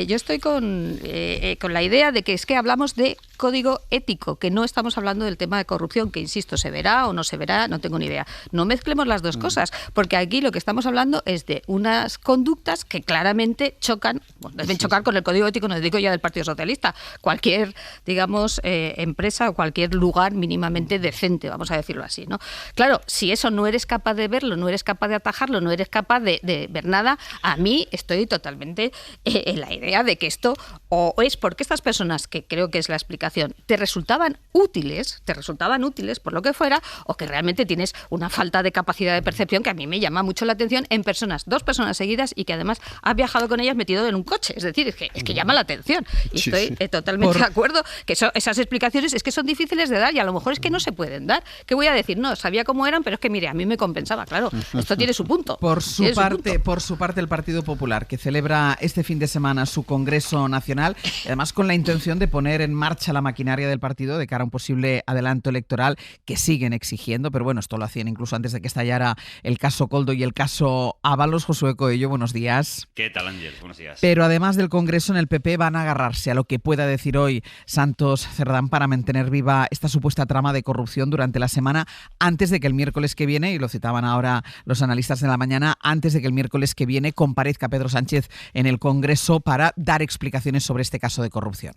Speaker 13: yo estoy con la idea de que es que hablamos de código ético, que no estamos hablando del tema de corrupción, que insisto, se verá o no se verá, no tengo ni idea. No mezclemos las dos cosas, porque aquí lo que estamos hablando es de unas conductas conductas que claramente chocan, deben chocar con el código ético, no digo ya del Partido Socialista, cualquier, digamos, empresa o cualquier lugar mínimamente decente, vamos a decirlo así, ¿no? Claro, si eso no eres capaz de verlo, no eres capaz de atajarlo, no eres capaz de ver nada, a mí estoy totalmente en la idea de que esto o es porque estas personas, que creo que es la explicación, te resultaban útiles por lo que fuera, o que realmente tienes una falta de capacidad de percepción que a mí me llama mucho la atención en dos personas seguidas y que además has viajado con ellas metido en un coche. Es decir, es que llama la atención. Y estoy totalmente de acuerdo que esas explicaciones es que son difíciles de dar y a lo mejor es que no se pueden dar. ¿Qué voy a decir? No, sabía cómo eran, pero es que mire, a mí me compensaba, claro. Esto tiene su punto.
Speaker 3: Por su parte, el Partido Popular, que celebra este fin de semana su Congreso Nacional, además con la intención de poner en marcha la maquinaria del partido de cara a un posible adelanto electoral que siguen exigiendo, pero bueno, esto lo hacían incluso antes de que estallara el caso Koldo y el caso Ábalos. Josué Coello, buenos días.
Speaker 19: ¿Qué tal, Ángel? Buenos días.
Speaker 3: Pero además del Congreso, en el PP van a agarrarse a lo que pueda decir hoy Santos Cerdán para mantener viva esta supuesta trama de corrupción durante la semana, antes de que el miércoles que viene, y lo citaban ahora los analistas de la mañana, antes de que el miércoles que viene comparezca Pedro Sánchez en el Congreso para dar explicaciones sobre este caso de corrupción.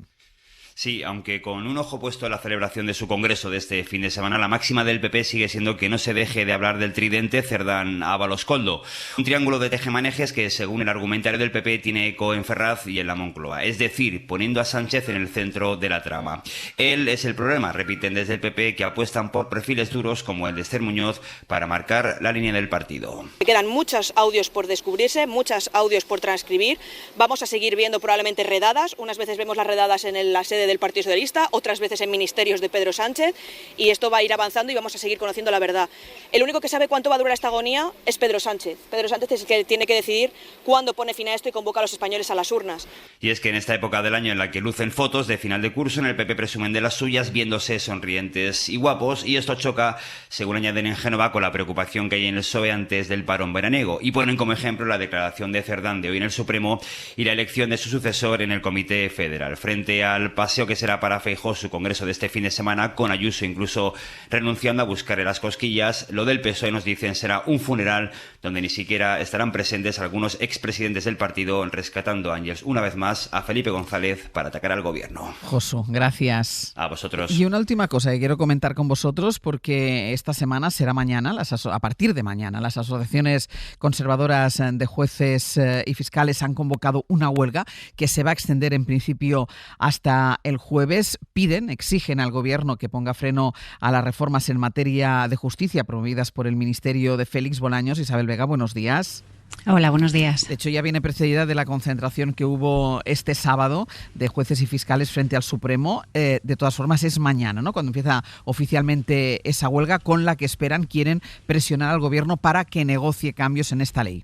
Speaker 19: Sí, aunque con un ojo puesto en la celebración de su congreso de este fin de semana, la máxima del PP sigue siendo que no se deje de hablar del tridente Cerdán-Ábalos-Koldo. Un triángulo de tejemanejes que, según el argumentario del PP, tiene eco en Ferraz y en la Moncloa. Es decir, poniendo a Sánchez en el centro de la trama. Él es el problema, repiten desde el PP, que apuestan por perfiles duros como el de Esther Muñoz para marcar la línea del partido.
Speaker 20: Quedan muchos audios por descubrirse, muchos audios por transcribir. Vamos a seguir viendo probablemente redadas. Unas veces vemos las redadas en la sede del Partido Socialista, otras veces en ministerios de Pedro Sánchez, y esto va a ir avanzando y vamos a seguir conociendo la verdad. El único que sabe cuánto va a durar esta agonía es Pedro Sánchez. Pedro Sánchez es el que tiene que decidir cuándo pone fin a esto y convoca a los españoles a las urnas.
Speaker 19: Y es que en esta época del año en la que lucen fotos de final de curso, en el PP presumen de las suyas viéndose sonrientes y guapos, y esto choca, según añaden en Génova, con la preocupación que hay en el PSOE antes del parón veraniego, y ponen como ejemplo la declaración de Cerdán de hoy en el Supremo y la elección de su sucesor en el Comité Federal, frente al paseo que será para Feijóo su congreso de este fin de semana, con Ayuso incluso renunciando a buscarle las cosquillas. Lo del PSOE, nos dicen, será un funeral donde ni siquiera estarán presentes algunos expresidentes del partido, rescatando, Ángels, una vez más a Felipe González para atacar al gobierno.
Speaker 3: Josu, gracias.
Speaker 19: A vosotros.
Speaker 3: Y una última cosa que quiero comentar con vosotros, porque esta semana será mañana, a partir de mañana, las asociaciones conservadoras de jueces y fiscales han convocado una huelga que se va a extender en principio hasta el jueves. Exigen al gobierno que ponga freno a las reformas en materia de justicia promovidas por el Ministerio de Félix Bolaños. Isabel Vega, buenos días.
Speaker 21: Hola, buenos días.
Speaker 3: De hecho, ya viene precedida de la concentración que hubo este sábado de jueces y fiscales frente al Supremo. De todas formas, es mañana, ¿no?, cuando empieza oficialmente esa huelga, con la que quieren presionar al gobierno para que negocie cambios en esta ley.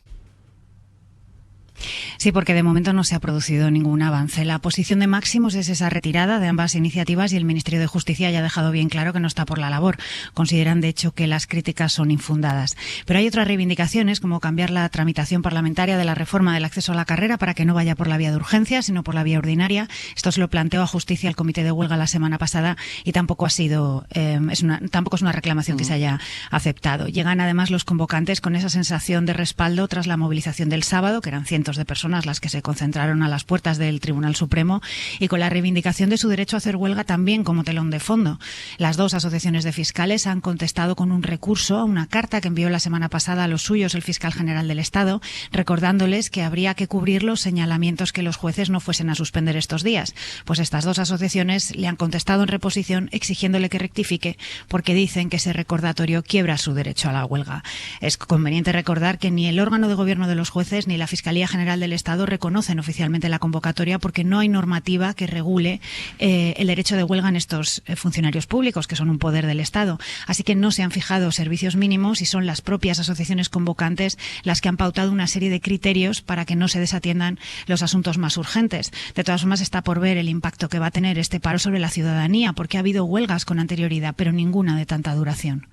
Speaker 21: Sí, porque de momento no se ha producido ningún avance. La posición de Máximos es esa retirada de ambas iniciativas y el Ministerio de Justicia ya ha dejado bien claro que no está por la labor. Consideran, de hecho, que las críticas son infundadas. Pero hay otras reivindicaciones, como cambiar la tramitación parlamentaria de la reforma del acceso a la carrera para que no vaya por la vía de urgencia, sino por la vía ordinaria. Esto se lo planteó a Justicia el Comité de Huelga la semana pasada y tampoco tampoco es una reclamación que se haya aceptado. Llegan además los convocantes con esa sensación de respaldo tras la movilización del sábado, que eran cientos de personas las que se concentraron a las puertas del Tribunal Supremo, y con la reivindicación de su derecho a hacer huelga también como telón de fondo. Las dos asociaciones de fiscales han contestado con un recurso a una carta que envió la semana pasada a los suyos el fiscal general del Estado, recordándoles que habría que cubrir los señalamientos que los jueces no fuesen a suspender estos días. Pues estas dos asociaciones le han contestado en reposición exigiéndole que rectifique, porque dicen que ese recordatorio quiebra su derecho a la huelga. Es conveniente recordar que ni el órgano de gobierno de los jueces ni la Fiscalía General del Estado reconocen oficialmente la convocatoria, porque no hay normativa que regule el derecho de huelga en estos funcionarios públicos, que son un poder del Estado. Así que no se han fijado servicios mínimos y son las propias asociaciones convocantes las que han pautado una serie de criterios para que no se desatiendan los asuntos más urgentes. De todas formas, está por ver el impacto que va a tener este paro sobre la ciudadanía, porque ha habido huelgas con anterioridad, pero ninguna de tanta duración.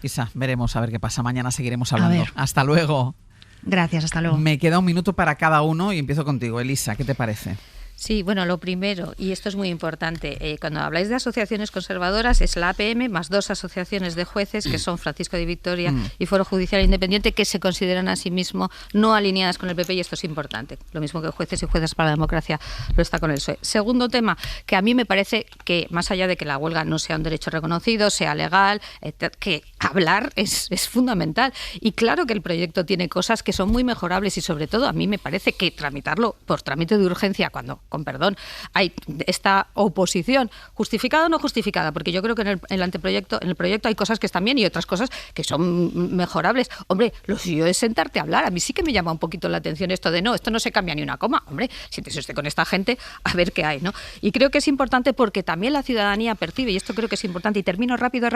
Speaker 3: Isa, veremos a ver qué pasa. Mañana seguiremos hablando. Hasta luego.
Speaker 21: Gracias, hasta luego.
Speaker 3: Me queda un minuto para cada uno y empiezo contigo. Elisa, ¿qué te parece?
Speaker 13: Sí, bueno, lo primero, y esto es muy importante, cuando habláis de asociaciones conservadoras, es la APM más 2 asociaciones de jueces, que son Francisco de Vitoria y Foro Judicial Independiente, que se consideran a sí mismos no alineadas con el PP, y esto es importante. Lo mismo que Jueces y Juezas para la Democracia lo está con el PSOE. Segundo tema, que a mí me parece que, más allá de que la huelga no sea un derecho reconocido, sea legal, que hablar es fundamental. Y claro que el proyecto tiene cosas que son muy mejorables, y sobre todo a mí me parece que tramitarlo por trámite de urgencia, cuando, con perdón, hay esta oposición, justificada o no justificada, porque yo creo que en el anteproyecto, en el proyecto hay cosas que están bien y otras cosas que son mejorables. Hombre, lo suyo es sentarte a hablar. A mí sí que me llama un poquito la atención esto de esto no se cambia ni una coma. Hombre, siéntese usted con esta gente a ver qué hay, ¿no? Y creo que es importante porque también la ciudadanía percibe, y esto creo que es importante, y termino rápido,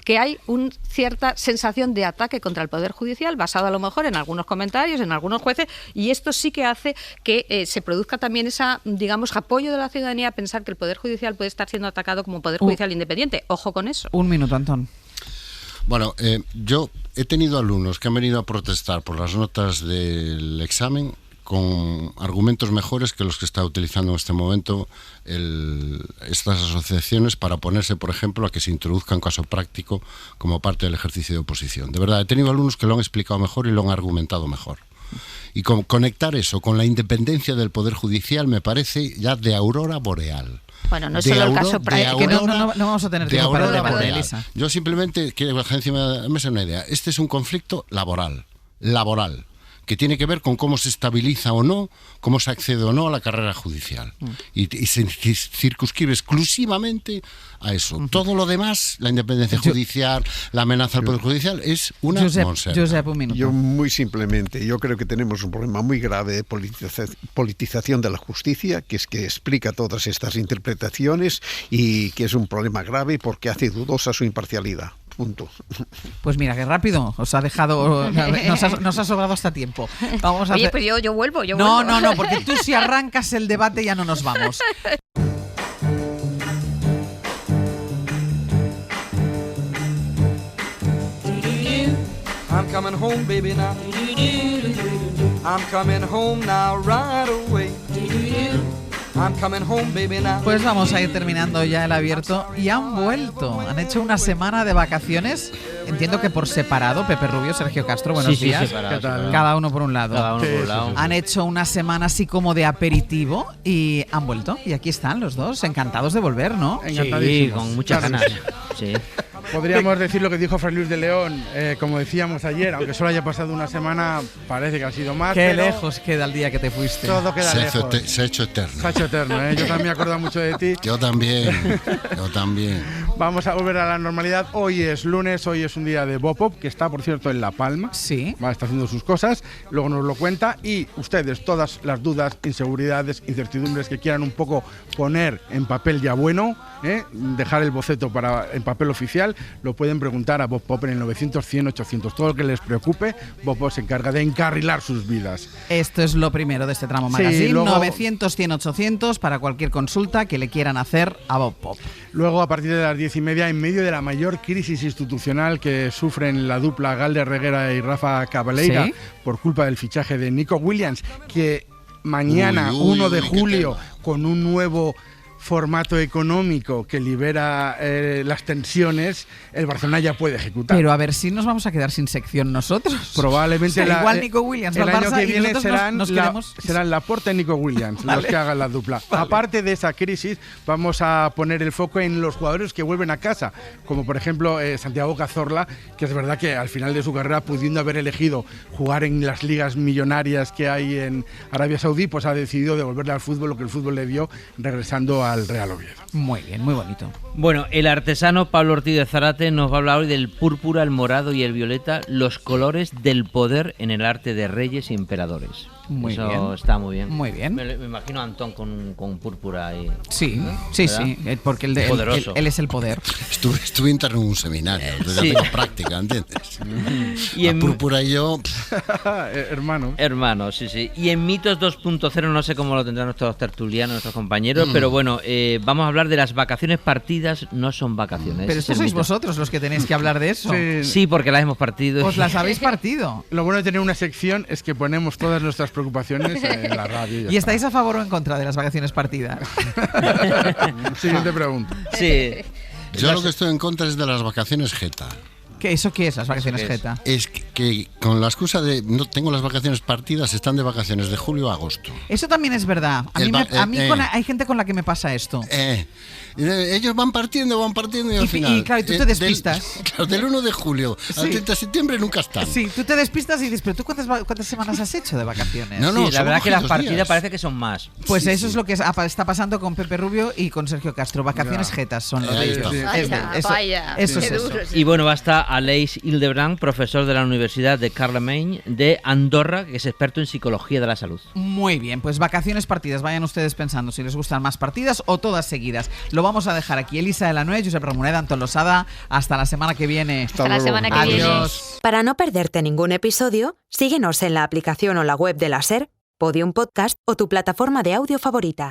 Speaker 13: que hay una cierta sensación de ataque contra el Poder Judicial, basado a lo mejor en algunos comentarios, en algunos jueces, y esto sí que hace que se produzca también esa, digamos, apoyo de la ciudadanía a pensar que el Poder Judicial puede estar siendo atacado como Poder Judicial independiente. Ojo con eso.
Speaker 3: Un minuto, Antón.
Speaker 5: Bueno, yo he tenido alumnos que han venido a protestar por las notas del examen con argumentos mejores que los que está utilizando en este momento estas asociaciones para oponerse, por ejemplo, a que se introduzca un caso práctico como parte del ejercicio de oposición. De verdad, he tenido alumnos que lo han explicado mejor y lo han argumentado mejor. Y conectar eso con la independencia del Poder Judicial me parece ya de aurora boreal.
Speaker 13: Bueno, no es solo el caso práctico.
Speaker 3: No vamos a tener tiempo para debatir, Elisa.
Speaker 5: Yo simplemente quiero que la agencia me sea una idea. Este es un conflicto laboral, que tiene que ver con cómo se estabiliza o no, cómo se accede o no a la carrera judicial. Y se circunscribe exclusivamente a eso. Todo lo demás, la independencia judicial, la amenaza al Poder Judicial, es una monserga.
Speaker 3: Un minuto.
Speaker 12: Yo muy simplemente, yo creo que tenemos un problema muy grave de politización de la justicia, que es que explica todas estas interpretaciones y que es un problema grave porque hace dudosa su imparcialidad. Punto.
Speaker 3: Pues mira, qué rápido os ha dejado, nos ha sobrado hasta tiempo. Vamos a
Speaker 13: Oye, pues yo vuelvo.
Speaker 3: No, porque tú si arrancas el debate ya no nos vamos.
Speaker 2: I'm coming home, baby, now. I'm coming home now, right away.
Speaker 3: Pues vamos a ir terminando ya el abierto y han vuelto. Han hecho una semana de vacaciones, entiendo que por separado. Pepe Rubio, Sergio Castro, buenos días.
Speaker 22: Separado.
Speaker 3: Cada uno por un lado.
Speaker 22: Sí.
Speaker 3: Han hecho una semana así como de aperitivo y han vuelto. Y aquí están los dos, encantados de volver, ¿no?
Speaker 22: Sí, con muchas ganas. Sí.
Speaker 23: Podríamos decir lo que dijo Fray Luis de León, como decíamos ayer, aunque solo haya pasado una semana, parece que ha sido más.
Speaker 3: Qué lejos queda el día que te fuiste.
Speaker 23: Todo queda lejos.
Speaker 5: Se ha hecho eterno.
Speaker 23: Se ha hecho eterno, ¿eh? Yo también me acuerdo mucho de ti.
Speaker 5: Yo también.
Speaker 23: Vamos a volver a la normalidad. Hoy es lunes, hoy es un día de Bopop, que está, por cierto, en La Palma.
Speaker 3: Sí.
Speaker 23: Está haciendo sus cosas, luego nos lo cuenta. Y ustedes, todas las dudas, inseguridades, incertidumbres que quieran un poco poner en papel ya bueno, dejar el boceto en papel oficial, lo pueden preguntar a Bob Pop en el 900-100-800. Todo lo que les preocupe, Bob Pop se encarga de encarrilar sus vidas.
Speaker 3: Esto es lo primero de este tramo magazine. 900-100-800 para cualquier consulta que le quieran hacer a Bob Pop.
Speaker 23: Luego, a partir de las 10:30, en medio de la mayor crisis institucional que sufren la dupla Galder Reguera y Rafa Cabaleira, por culpa del fichaje de Nico Williams, que mañana, 1 de julio, con un nuevo formato económico que libera las tensiones, el Barcelona ya puede ejecutar.
Speaker 3: Pero a ver si nos vamos a quedar sin sección nosotros.
Speaker 23: Probablemente
Speaker 3: igual Nico Williams
Speaker 23: el
Speaker 3: va al
Speaker 23: año
Speaker 3: Barça
Speaker 23: que viene
Speaker 3: y
Speaker 23: serán Laporta y Nico Williams los que hagan la dupla. Aparte de esa crisis, vamos a poner el foco en los jugadores que vuelven a casa, como por ejemplo Santiago Cazorla, que es verdad que al final de su carrera, pudiendo haber elegido jugar en las ligas millonarias que hay en Arabia Saudí, pues ha decidido devolverle al fútbol lo que el fútbol le dio, regresando al Real Oviedo.
Speaker 3: Muy bien, muy bonito.
Speaker 22: Bueno, el artesano Pablo Ortiz de Zárate nos va a hablar hoy del púrpura, el morado y el violeta, los colores del poder en el arte de reyes y emperadores. Eso está muy bien.
Speaker 3: Muy bien.
Speaker 22: Me imagino a Antón con púrpura y...
Speaker 3: Sí, porque él es el poder.
Speaker 5: Estuve interno en un seminario, entonces ya tengo práctica, ¿entiendes?
Speaker 22: Y
Speaker 5: la púrpura y yo...
Speaker 22: Hermanos, sí. Y en Mitos 2.0, no sé cómo lo tendrán nuestros tertulianos, nuestros compañeros, pero bueno, vamos a hablar de las vacaciones partidas, no son vacaciones.
Speaker 3: Pero estos sois vosotros los que tenéis que hablar de eso.
Speaker 22: Sí, porque las hemos partido.
Speaker 3: Os las habéis partido.
Speaker 23: Lo bueno de tener una sección es que ponemos todas nuestras preocupaciones en la radio.
Speaker 3: ¿Y estáis a favor o en contra de las vacaciones partidas?
Speaker 23: Siguiente pregunta.
Speaker 22: Sí.
Speaker 5: Yo lo que estoy en contra es de las vacaciones Jeta.
Speaker 3: ¿Eso qué es, las vacaciones Jeta?
Speaker 5: Es que con la excusa de no tengo las vacaciones partidas, están de vacaciones de julio a agosto.
Speaker 3: Eso también es verdad. Hay gente con la que me pasa esto.
Speaker 5: Ellos van partiendo y al final...
Speaker 3: Y claro, y tú te despistas.
Speaker 5: Del 1 de julio al 30 de septiembre nunca están.
Speaker 3: Sí, tú te despistas y dices, pero ¿tú cuántas semanas has hecho de vacaciones?
Speaker 22: No, la verdad que las partidas parece que son más.
Speaker 3: Pues eso es lo que está pasando con Pepe Rubio y con Sergio Castro. Vacaciones Jetas son lo de ellos.
Speaker 9: Eso es
Speaker 22: eso. Y bueno, basta Aleix Hildebrand, profesor de la Universidad de Carlemany de Andorra, que es experto en psicología de la salud.
Speaker 3: Muy bien, pues vacaciones partidas. Vayan ustedes pensando si les gustan más partidas o todas seguidas. Lo vamos a dejar aquí. Elisa de la Nuez, Josep Ramoneda, Antón Losada. Hasta la semana que viene.
Speaker 9: Hasta la semana que viene.
Speaker 3: Adiós.
Speaker 1: Para no perderte ningún episodio, síguenos en la aplicación o la web de la SER, Podium Podcast o tu plataforma de audio favorita.